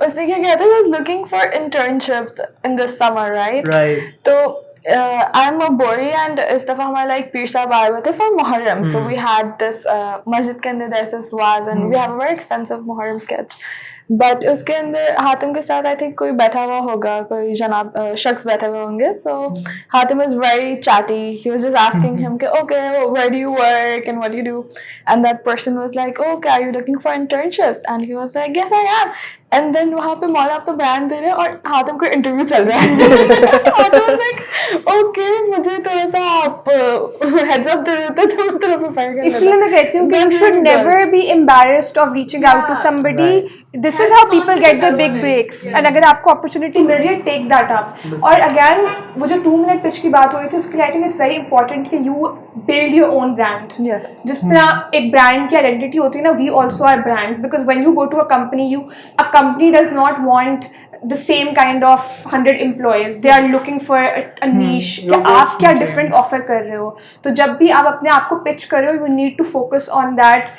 उसने क्या किया था? He was looking for internships in the summer, right? right. तो I'm a Bori, and इस दफा हमारे like पीर साहब आए हुए थे for Muharram. So we had this मस्जिद के अंदर there's this waz, and we have a very extensive Muharram sketch. But उसके अंदर हातिम के साथ आई थिंक कोई बैठा हुआ होगा, कोई जनाब शख्स बैठे हुए होंगे. So Hatim is very chatty. He was just asking him कि okay where do you work and what do you do, and that person was like okay are you looking for internships, and he was like yes I am. And then वहाँ पे मौला आप तो brand दे रहे हैं और हातिम को interview चल रहा है. हातिम वाज लाइक ओके मुझे थोड़ा सा आप हेड्स अप दे देते तो थोड़ा प्रिपेयर कर. इसलिए मैं कहती हूँ कि you should never be embarrassed of reaching out to somebody. This is how people get their big breaks. And अगर आपको opportunity मिल रही है, take that up. और again, वो जो 2 minute pitch की बात हो रही थी, उसके लिए I think it's very important कि you build your own brand. Yes. जिस तरह एक brand की identity होती है ना, we also are brands, because when you go to a company does not want the same kind of 100 employees. They are looking for a niche. कि आप क्या different offer कर रहे हो. तो जब भी आप अपने आप को pitch कर रहे हो, you need to focus on that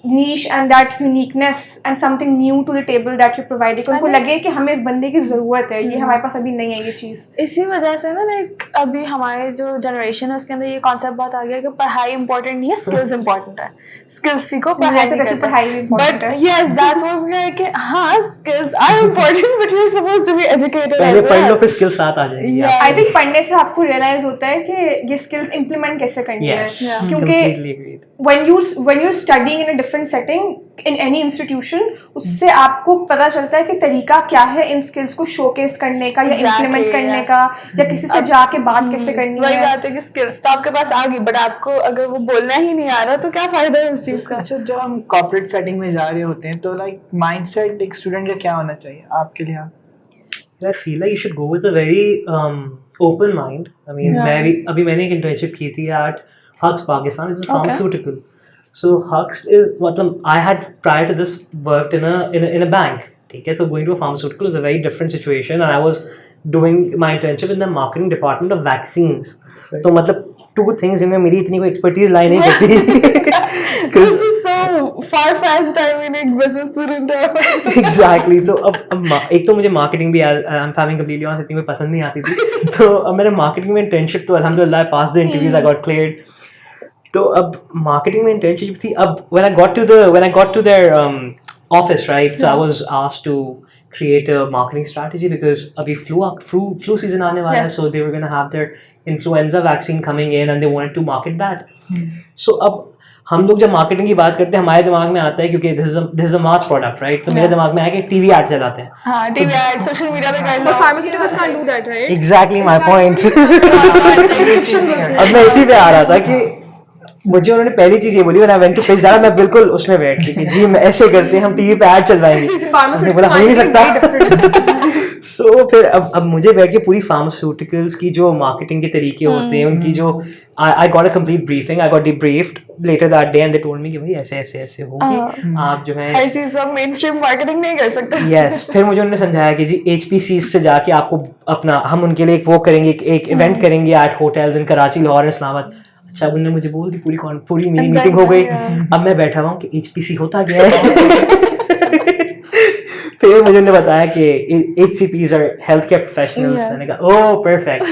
niche and that uniqueness and something new to the table that you're providing. कि उनको लगे कि हमें इस बंदे की ज़रूरत है, ये हमारे पास अभी नहीं है ये चीज़. इसी वजह से ना लाइक अभी हमारे जो जनरेशन है उसके अंदर ये कॉन्सेप्ट बहुत आ गया कि पढ़ाई इंपॉर्टेंट नहीं है, स्किल्स इंपॉर्टेंट है. स्किल्स सीखो, पढ़ाई तो कहती पढ़ाई भी important है. But yes that's what we are कि हाँ skills are important but you are supposed to be educated. पहले पढ़ लो फिर स्किल्स साथ आ जाएंगी. I think पढ़ने से आपको रियलाइज होता है कि ये स्किल्स इम्प्लीमेंट कैसे करनी है. क्योंकि when you're studying in a different setting in any institution, उससे आपको पता चलता है कि तरीका क्या है इन स्किल्स को शोकेस करने का या इम्प्लीमेंट करने का, या किसी से जाके बात कैसे करनी है. वही बात है कि स्किल्स तो आपके पास आ गई, बट आपको अगर वो बोलना ही नहीं आ रहा तो क्या फायदा है उस चीज का. अच्छा, जब हम कॉर्पोरेट सेटिंग में जा रहे होते हैं तो लाइक माइंडसेट एक स्टूडेंट का क्या होना चाहिए आपके लिहाज से? I feel like you should go with a very open mind. I mean, मैंने एक internship की थी at Hux Pakistan, which is pharmaceutical. So Hux is मतलब I had prior to this worked in a bank. ठीक है, so going to a pharmaceutical is a very different situation, and I was doing my internship in the marketing department of vaccines. तो मतलब two things जिनमें मेरी इतनी कोई expertise lie नहीं करती. This is so far-fetched. I mean, एक business student है. Exactly. So अब एक तो मुझे मार्केटिंग भी I'm having completely honest इतनी कोई पसंद नहीं आती थी. तो अब मैंने मार्केटिंग में इंटर्नशिप तो अल्हम्दुलिल्लाह I passed the interviews, I got cleared. तो अब मार्केटिंग में इंटर्नशिप थी. अब when I got to their office, right? So I was asked to create a marketing strategy because अभी flu season आने वाला है, so they were gonna have their influenza vaccine coming in and they wanted to market that. So अब हम लोग जब marketing की बात करते हैं हमारे दिमाग में आता है क्योंकि this is a mass product, right? तो मेरे दिमाग में आया कि टीवी एड चलाते हैं. हाँ, TV ad, social media पे कर लो. But pharmaceuticals can't do that, right? Exactly my point. अब मैं इसी पे आ रहा था कि मुझे उन्होंने पहली चीज ये बोली when I went to pitch that, मैं बिल्कुल उसमें बैठ गई कि जी मैं ऐसे करते हैं, हम टीवी पे ऐड चलवाएंगे. उसने बोला हो ही नहीं सकता. So फिर अब मुझे बैठ के पूरी फार्मास्यूटिकल्स की जो मार्केटिंग के तरीके होते हैं उनकी जो I got a complete briefing, I got debriefed later that day and they told me कि भाई ऐसे होगी, आप जो है हर चीज आप mainstream marketing नहीं कर सकते. Yes. फिर मुझे उन्होंने समझाया कि जी HPC से जाके आपको अपना हम उनके लिए एक वो करेंगे, एक इवेंट करेंगे एट होटल्स इन कराची, लाहौर, इस्लामाबाद. अच्छा उन्होंने मुझे बोल दी पूरी मेरी मीटिंग हो गई. अब मैं बैठा हुआ हूँ कि HPC होता क्या है. फिर मुझे उन्होंने बताया कि HCPs are healthcare professionals. मैंने कहा oh perfect.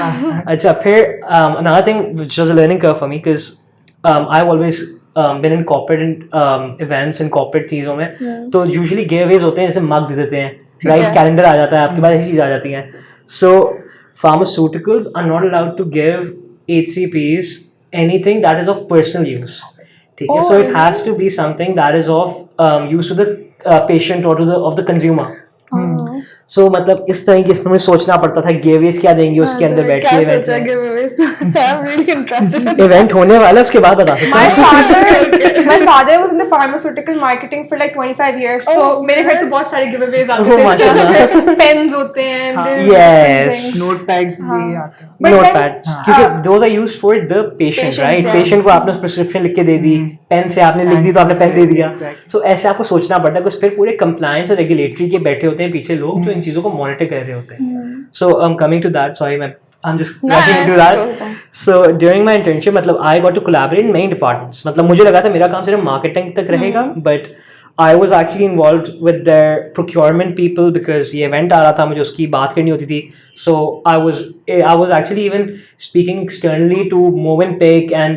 अच्छा फिर another thing which was a learning curve for me because I've always been in corporate events and corporate चीज़ों में. तो usually giveaways होते हैं जैसे मग दे देते हैं, right? कैलेंडर आ जाता है आपके पास, ऐसी चीज़ आ जाती हैं. So pharmaceuticals are not allowed to give HCPs anything that is of personal use. ठीक है, so it has to be something that is of use to the patient or to the consumer. So मतलब इस तरह की इसमें मुझे सोचना पड़ता था गिवेवेज क्या देंगे उसके अंदर बैठ के इवेंट में. I'm really interested. इवेंट होने वाला है उसके बाद बता सकता हूँ. My father was in the pharmaceutical marketing for like 25 years. So मेरे घर तो बहुत सारे giveaways आते थे. Pens होते हैं. Yes. notepads भी आते हैं. Notepads क्योंकि those are used for the patient, right? Patient को आपने प्रिस्क्रिप्शन लिख के दे दी, पेन से आपने लिख दी तो आपने पेन दे दिया. So ऐसे आपको सोचना पड़ता है, कुछ फिर पूरे compliance और regulatory के बैठे होते हैं पीछे लोग जो इन चीज़ों को मॉनिटर कर रहे होते हैं. So coming to that, sorry I'm just rushing into that. So during my internship मतलब I got to collaborate in many departments. मतलब मुझे लगा था मेरा काम सिर्फ मार्केटिंग तक रहेगा, but I was actually involved with their procurement people because ये event आ रहा था, मुझे उसकी बात करनी होती थी. So I was actually even speaking externally to Movenpick and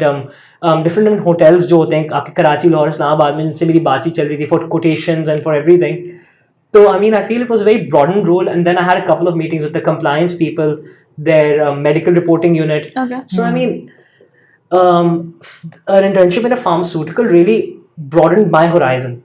different hotels जो होते हैं आपके कराची, लाहौर, इस्लामाबाद में, जिनसे मेरी बातचीत चल रही थी for quotations and for everything. So I mean I feel it was a very broadened role, and then I had a couple of meetings with the compliance people, their medical reporting unit. Okay. So I mean an internship in a pharmaceutical really broadened my horizon.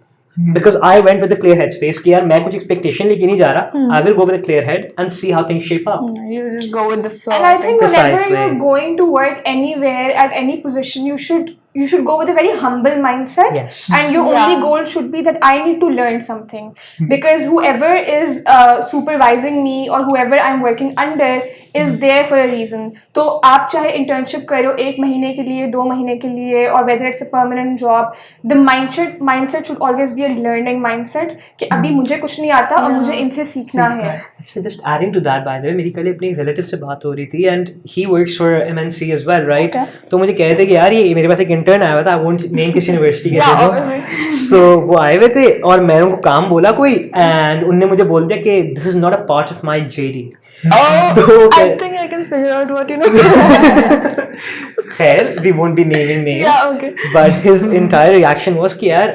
Because I went with a clear headspace कि यार मैं कुछ expectation लेके नहीं जा रहा. I will go with a clear head and see how things shape up. You just go with the flow. And I think whenever Precisely. you're going to work anywhere at any position, you should go with a very humble mindset. Yes. And your only goal should be that I need to learn something. Because whoever is supervising me or whoever I'm working under is there for a reason. तो आप चाहे internship करो 1 महीने के लिए, 2 महीने के लिए, or whether it's a permanent job, the mindset should always be a learning mindset कि अभी मुझे कुछ नहीं आता और मुझे इनसे सीखना है. So just adding to that, by the way, मेरी कल अपने रिलेटिव से बात हो रही थी and he works for MNC as well, right? तो मुझे कह रहे थे कि यार ये मेरे पास एक इंटर्न आया हुआ था, I won't name किस यूनिवर्सिटी के थे वो. So वो आए हुए थे और मैंने उनको काम बोला कोई and उनने मुझे बोल दिया कि this is not a part of my JD. I think I can figure out what you know. खैर we won't be naming names. Yeah, okay. But his entire reaction was कि यार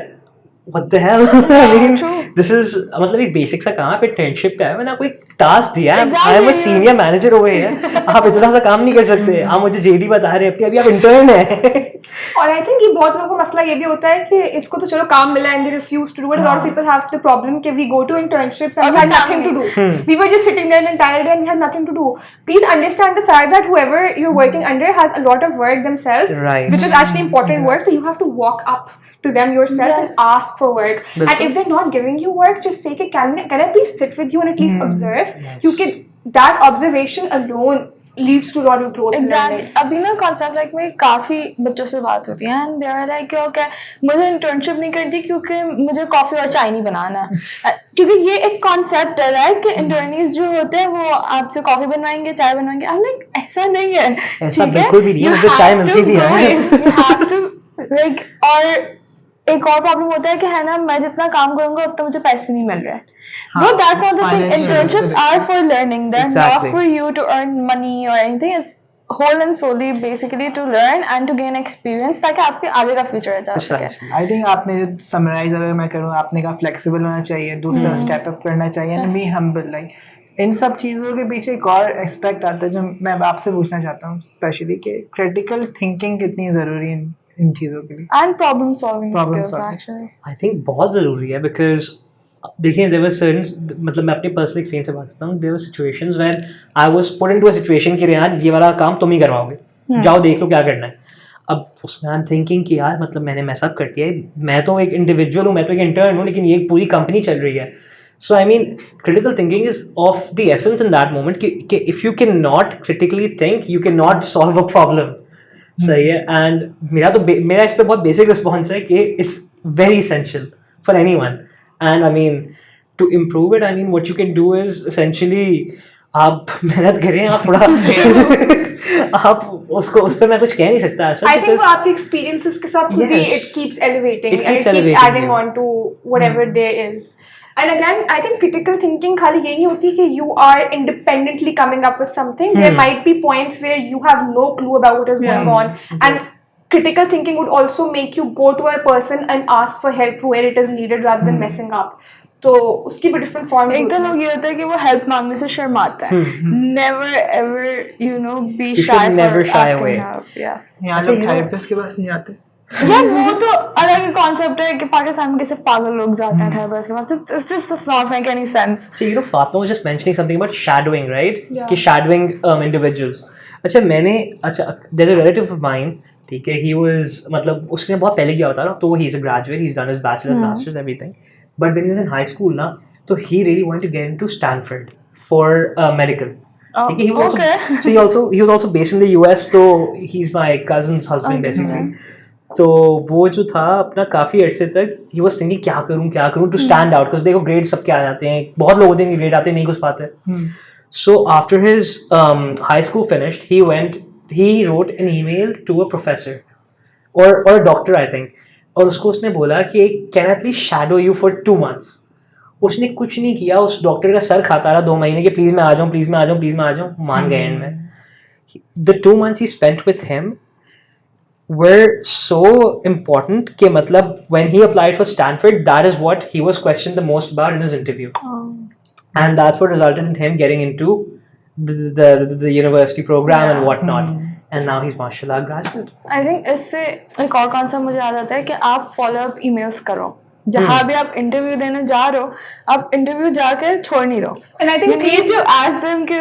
what the hell? I mean, this is मतलब एक basic सा काम है, internship का है, मैंने आपको एक टास्क दिया है. I am a senior manager हो गए हैं, आप इतना सा काम नहीं कर सकते. आप मुझे जेडी बता रहे हैं अभी आप इंटर्न है. और आई थिंक ये बहुत लोगों को मसला ये भी होता है कि इसको तो चलो काम मिला and they refuse to do it. Lot of people have the problem कि we go to internships and we had nothing to do. We were just sitting there an entire day and we had nothing to do. Please understand the fact that whoever you're working under has a lot of work themselves, Right. which is actually important work. So you have to walk up to them yourself Yes. and ask for work. And if they're not giving you work, just say कि can I please sit with you and at least observe. You can, that observation alone leads to a lot of growth in exactly learning. अभी ना concept like में काफ़ी बच्चों से बात होती है and they are like okay मुझे इंटर्नशिप नहीं करती क्योंकि मुझे कॉफ़ी और चाय नहीं बनाना है क्योंकि ये एक कॉन्सेप्ट है राइट कि इंटर्नीज जो होते हैं वो आपसे कॉफ़ी बनवाएंगे चाय बनवाएंगे आई लाइक ऐसा नहीं है ऐसा बिल्कुल भी नहीं है, मुझे चाय मिलती थी यू हैव टू लाइक और एक और प्रॉब्लम होता है कि है ना मैं जितना काम करूंगा उतना मुझे पैसे नहीं मिल रहे हैं No, that's not the thing. financial Internships are for learning. They're Exactly. not for you to earn money or anything. It's whole and solely basically to learn and to gain experience ताकि आपके आगे का future अच्छा हो सके. Precisely. I think आपने जो summarise अगर मैं करूँ, आपने कहा फ्लेक्सिबल होना चाहिए, दूसरा स्टेप अप करना चाहिए and be humble. Like in सब चीज़ों के पीछे एक और एस्पेक्ट आता है जो मैं आपसे पूछना चाहता हूँ स्पेशली कि क्रिटिकल थिंकिंग कितनी ज़रूरी है इन चीज़ों के लिए. And problem solving Problem skills solving. actually. I think बहुत ज़रूरी है बिकॉज देखिए देयर वर सर्टेन, मतलब मैं अपनी पर्सनल एक्सपीरियंस से बात करता हूँ. There were situations when I was put into a situation कि यार ये वाला काम तुम ही करवाओगे, जाओ देख लो क्या करना है. अब उसमें आई एम थिंकिंग कि यार मतलब मैंने मैसअप कर दिया है, मैं तो एक इंडिविजुअल हूँ, मैं तो एक इंटर्न हूँ, लेकिन ये एक पूरी कंपनी चल रही है. So I mean critical thinking is of the essence in that moment कि if you can not critically think you can not solve a problem. सही है. एंड मेरा इस पर बहुत बेसिक रिस्पॉन्स है कि it's very essential for any one. And I mean, to improve it, I mean, what you can do is essentially आप मेहनत करें, आप थोड़ा आप उसको उस पर मैं कुछ कह नहीं सकता ऐसा. I think वो आपके experiences के साथ खुद ही Yes. it keeps elevating It and keeps it keeps elevating adding you. on to whatever there is. And again, I think critical thinking खाली ये नहीं होती कि you are independently coming up with something. There might be points where you have no clue about what is going on, and critical thinking would also make you go to a person and ask for help where it is needed rather than messing up. तो उसकी भी different forms एक तो होती हैं. लोग ये होता है कि वो हेल्प मांगने से शर्माता है. Never ever you know be You shy should for never shy asking away. help. Yes. यहाँ अच्छा, लोग you know- थेरेपिस्ट के पास नहीं जाते. यार वो तो अलग कॉन्सेप्ट है कि पाकिस्तान में सिर्फ पागल लोग जाते हैं थेरेपिस्ट के पास. It's just does not make any sense. So, you know, Fatma was just mentioning something about shadowing, right? Yeah. कि shadowing individuals. अच्छा there's a relative of mine, ठीक है, he was, मतलब उसने बहुत पहले किया होता ना, तो he's a graduate, he's done his bachelor's, master's, everything. But when he was in high school ना, तो he really wanted to get into Stanford for medical. Oh, ठीक है, he was okay. also, he was also based in the US, so he's my cousin's husband basically. तो वो जो था अपना काफ़ी अरसे तक ही वॉज थिंकिंग क्या करूँ टू स्टैंड आउट, बिकॉज देखो ग्रेड सबके आ जाते हैं, बहुत लोग होते हैं ग्रेड आते हैं नहीं घुस पाते. So after his high school finished he wrote an email to a professor or a doctor I think, और उसको उसने बोला कि can I please shadow you for 2 months. उसने कुछ नहीं किया, उस डॉक्टर का सर खाता रहा 2 महीने के प्लीज़ मैं आ जाऊँ प्लीज़ मैं आ जाऊँ प्लीज़ मैं आ जाऊँ. मान गए एंड में. The 2 months he spent with him were so important कि मतलब when he applied for Stanford, that is what he was questioned the most about in his interview. And that's what resulted in him getting into the university program and whatnot. And now he's mashallah graduate. I think इससे एक और concept मुझे याद आता है कि आप follow up emails करो. जहाँ भी आप इंटरव्यू देने जा रहे हो, आप इंटरव्यू जाकर छोड़ नहीं दो. And I think You need to ask them कि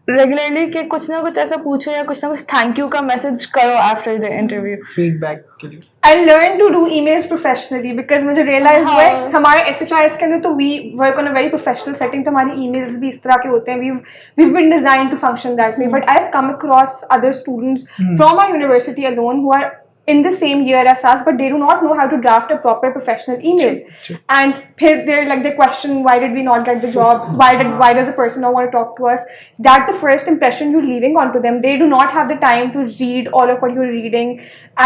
रेगुलरली कि कुछ ना कुछ ऐसा पूछो या कुछ ना कुछ थैंक यू का मैसेज करो आफ्टर द इंटरव्यू. फीडबैक के लिए. I learned to do emails professionally because मुझे realize हुआ है हमारे SHRS के अंदर तो we work on a very professional setting, तो हमारी emails भी इस तरह के होते हैं. We've been designed to function that way. But I've come across other students from our university alone who are in the same year as us, but they do not know how to draft a proper professional email. And they're like, they question why did we not get the job? Why does the person not want to talk to us? That's the first impression you're leaving onto them. They do not have the time to read all of what you're reading,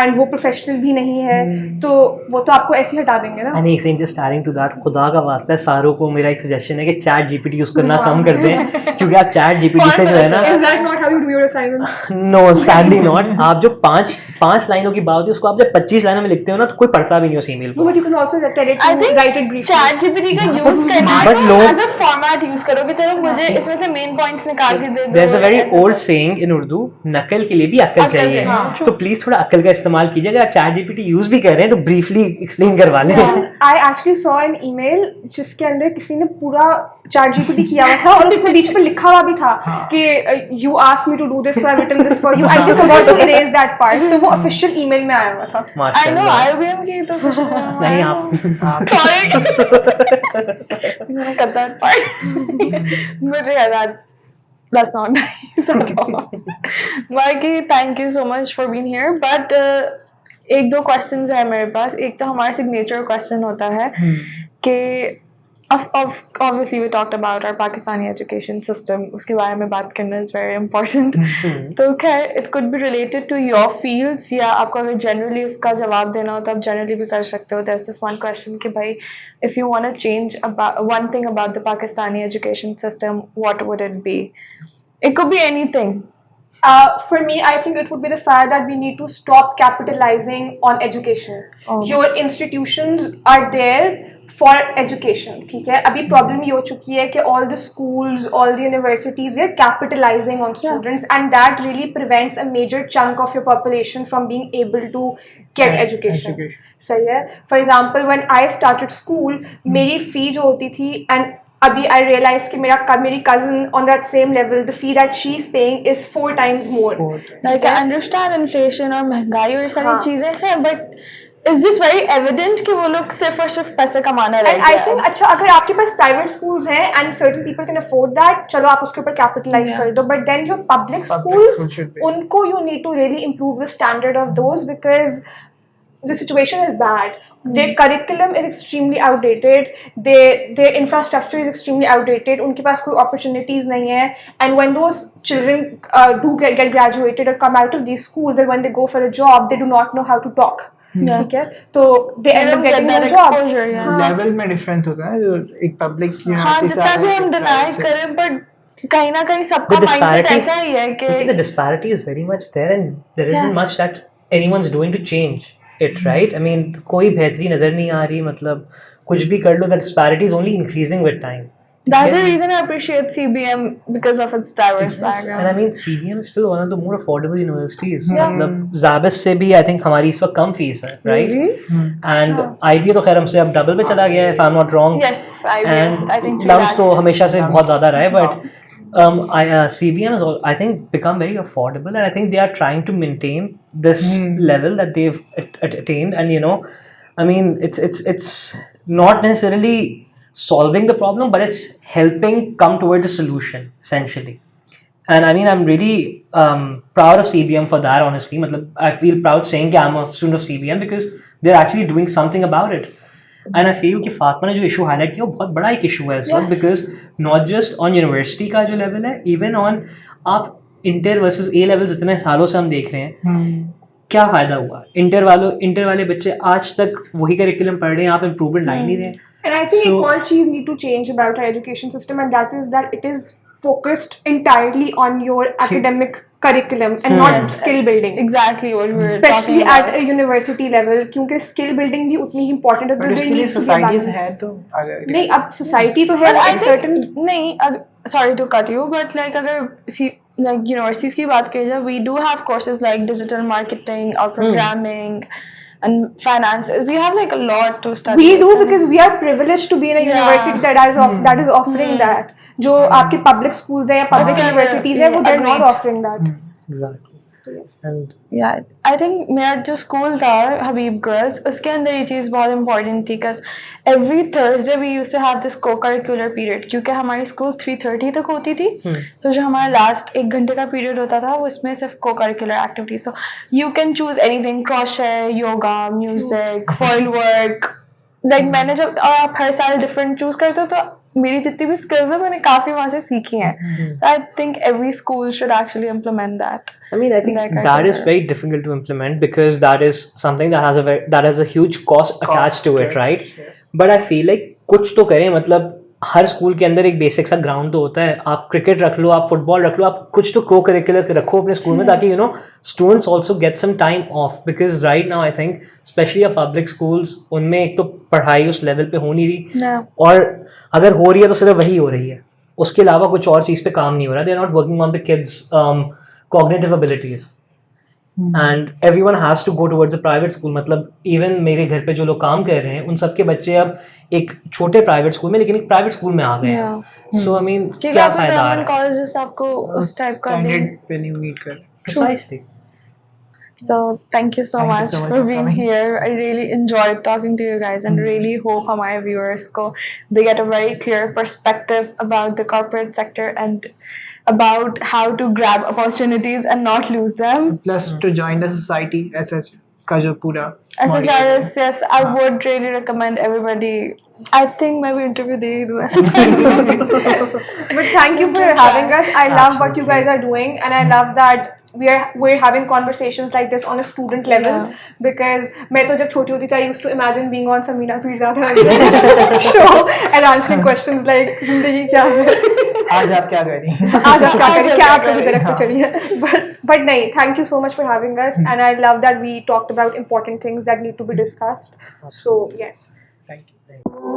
and वो professional भी नहीं है, तो वो तो आपको ऐसे ही हटा देंगे ना. And एक just adding to that, खुदा का वास्ता है सारों को मेरा एक सजेशन है कि चैट जीपीटी यूज करना कम कर दें, क्योंकि आप चैट जीपीटी से जो है ना, Is that not how you do your assignments? No sadly not, आप जो पांच लाइनों की बात होती है उसको आप जब 25 लाइनों में लिखते हो ना तो कोई पढ़ता भी नहीं उस ईमेल को. But you can also tell it I to think write it briefly. ChatGPT का यूज करना But लोग- एज अ फॉर्मेट यूज करो कि चलो मुझे इसमें से मेन पॉइंट्स निकाल के दे दो. There's a very ऐसे old करो. saying in उर्दू, नकल के लिए भी अक्ल अक्ल चाहिए. चाहिए, हाँ. तो प्लीज थोड़ा अक्ल का इस्तेमाल कीजिए. अगर आप चैट जीपीटी यूज भी कर रहे हैं तो ब्रीफली एक्सप्लेन करवा लें. I actually saw an email जिसके अंदर किसी ने पूरा ChatGPT किया हुआ था और उसमें बीच में लिखा हुआ भी था कि you asked me to do this, so I've written this for you. I just forgot to erase that part. तो वो official email मेल में आया हुआ था। आई नो माशाल्लाह। IOBM की तो कुछ नहीं आप मैंने कतर पार्ट मुझे that's not nice at all. बाकी thank you so much for being here, but एक दो questions है मेरे पास. एक तो हमारा signature question होता है कि obviously we talked about our Pakistani education system, उसके बारे में बात करना is very important. तो खैर it could be related to your fields, या आपको अगर generally इसका जवाब देना हो तो आप generally भी कर सकते हो. There's this one question कि भाई if you want to change about one thing about the Pakistani education system, what would it be? It could be anything. For me, I think it would be the fact that we need to stop capitalizing on education. Your institutions are there for education. ठीक है, अभी problem ये हो चुकी है कि all the schools, all the universities, they're capitalizing on students, and that really prevents a major chunk of your population from being able to get education. सही है. For example, when I started school, मेरी fee जो होती थी, and अभी I realize कि मेरी cousin on that same level, the fee that she's paying is 4 times more. Like I understand inflation और महंगाई और सारी चीजें हैं, but it's just very evident कि वो लोग सिर्फ और सिर्फ पैसे कमाना रह And गए I think अच्छा अगर आपके पास private schools हैं and certain people can afford that, चलो आप उसके ऊपर capitalize कर दो, but then your public schools, उनको you need to really improve the standard of those, because the situation is bad. Their curriculum is extremely outdated. Their infrastructure is extremely outdated. उनके पास कोई opportunities नहीं है. And when those children do get graduated or come out of these schools, then when they go for a job, they do not know how to talk. ठीक है, तो they end up getting no jobs. Level में difference होता है जो एक public हाँ, जितना भी हम deny करें, but कहीं ना कहीं सबका mindset ऐसा ही है कि the disparity is very much there, and there isn't much that anyone's doing to change it, right? I mean, कोई बेहतरी नजर नहीं आ रही, मतलब कुछ भी कर लो, the disparity is only increasing with time. That's the reason I appreciate CBM, because of its diverse background. And I mean, CBM is still one of the more affordable universities. मतलब Zabis से भी I think हमारी इस वक्त कम fees है, right? And IBA तो खैर हमसे अब डबल पे चला गया है, if I'm not wrong. Yes, And I think LUMS तो हमेशा से बहुत ज़्यादा रहा है, but CBM has I think become very affordable, and I think they are trying to maintain this level that they've attained. And you know, I mean, it's not necessarily solving the problem, but it's helping come towards a solution essentially. And I mean, I'm really proud of CBM for that, honestly. मतलब, I feel proud saying that I'm a student of CBM because they're actually doing something about it. And I feel कि फातिमा ने जो issue highlight किया वो बहुत बड़ा एक issue है इस वक्त, because not just on university का जो level है, even on आप inter versus A levels इतने सालों से हम देख रहे हैं, क्या फ़ायदा हुआ? इंटर वाले बच्चे आज तक वही करिकुलम पढ़ रहे हैं, आप इम्प्रूवमेंट ला ही नहीं रहे. And I think एक और चीज़ need to change about our education system, and that is that it is focused entirely on your academic curriculum and not skill building. Exactly what we were Especially talking about. at a university level, क्योंकि skill building भी उतनी ही important है. But उसके लिए societies है तो अगर नहीं, अब society तो है, But I but think certain नहीं, sorry to cut you, but like अगर like universities की बात करें जाए, we do have courses like digital marketing or programming and finance. We have like a lot to study. we do, because we are privileged to be in a university that is offering that. जो आपके public schools हैं या public universities हैं, वो they're not offering that. Exactly. And Yeah, I think मेरा जो school था हबीब girls, उसके अंदर ये चीज़ बहुत इम्पोर्टेंट थी, because every Thursday we used to have this co-curricular period, क्योंकि हमारी स्कूल 3:30 तक होती थी. So जो हमारा लास्ट 1 घंटे का पीरियड होता था, वो इसमें सिर्फ co-curricular activities. So you can choose anything, crochet, yoga, music, foil work. Like मैंने जब आप हर साल डिफरेंट चूज करते हो, तो मेरी जितनी भी स्किल्स है मैंने काफी वहाँ से सीखी हैं. I think every school should actually implement that. I mean, I think that is very difficult to implement, because that is something that has a huge cost attached to it, right? Yes. But I feel like कुछ तो करें. मतलब हर school के अंदर एक basic सा ground तो होता है. आप क्रिकेट रख लो, आप फुटबॉल रख लो, आप कुछ तो को करिकुलर रखो अपने स्कूल में, ताकि students also get some time off. Because right now I think specially public schools, उनमें एक तो पढ़ाई उस लेवल पे हो नहीं रही, और अगर हो रही है तो सिर्फ वही हो रही है, उसके अलावा कुछ और चीज़ पे काम नहीं हो रहा. They are not working on the kids cognitive abilities. And everyone has to go towards a private school. मतलब even मेरे घर पे जो लोग काम कर रहे हैं, उन सबके बच्चे अब एक छोटे प्राइवेट स्कूल में, लेकिन एक प्राइवेट स्कूल में आ गए हैं. So I mean, क्या फायदा आ रहा है? कॉलेजेस आपको उस टाइप का स्टैंडर्ड पे नहीं मीट कर. Precisely. So thank you so Thank you much so much for for being coming. here. I really enjoyed talking to you guys and really hope हमारे viewers को they get a very clear perspective about the corporate sector and about how to grab opportunities and not lose them. Plus to join the society SH का जो पूरा SHRS, yes, I would really recommend everybody. I think मैं भी interview दे ही दूँ SHRS. But thank you for having us. I love what you guys are doing, and I love that we're having conversations like this on a student level. Yeah. Because मैं तो जब छोटी होती थी, I used to imagine being on Samina Pirzada show and answering questions like जिंदगी क्या है, आज आप क्या कर रही हैं? आज आप क्या करें, क्या आप कभी दरख्त पे चढ़ी हैं. But नहीं, thank you so much for having us, and I love that we talked about important things that need to be discussed. So yes. Thank you.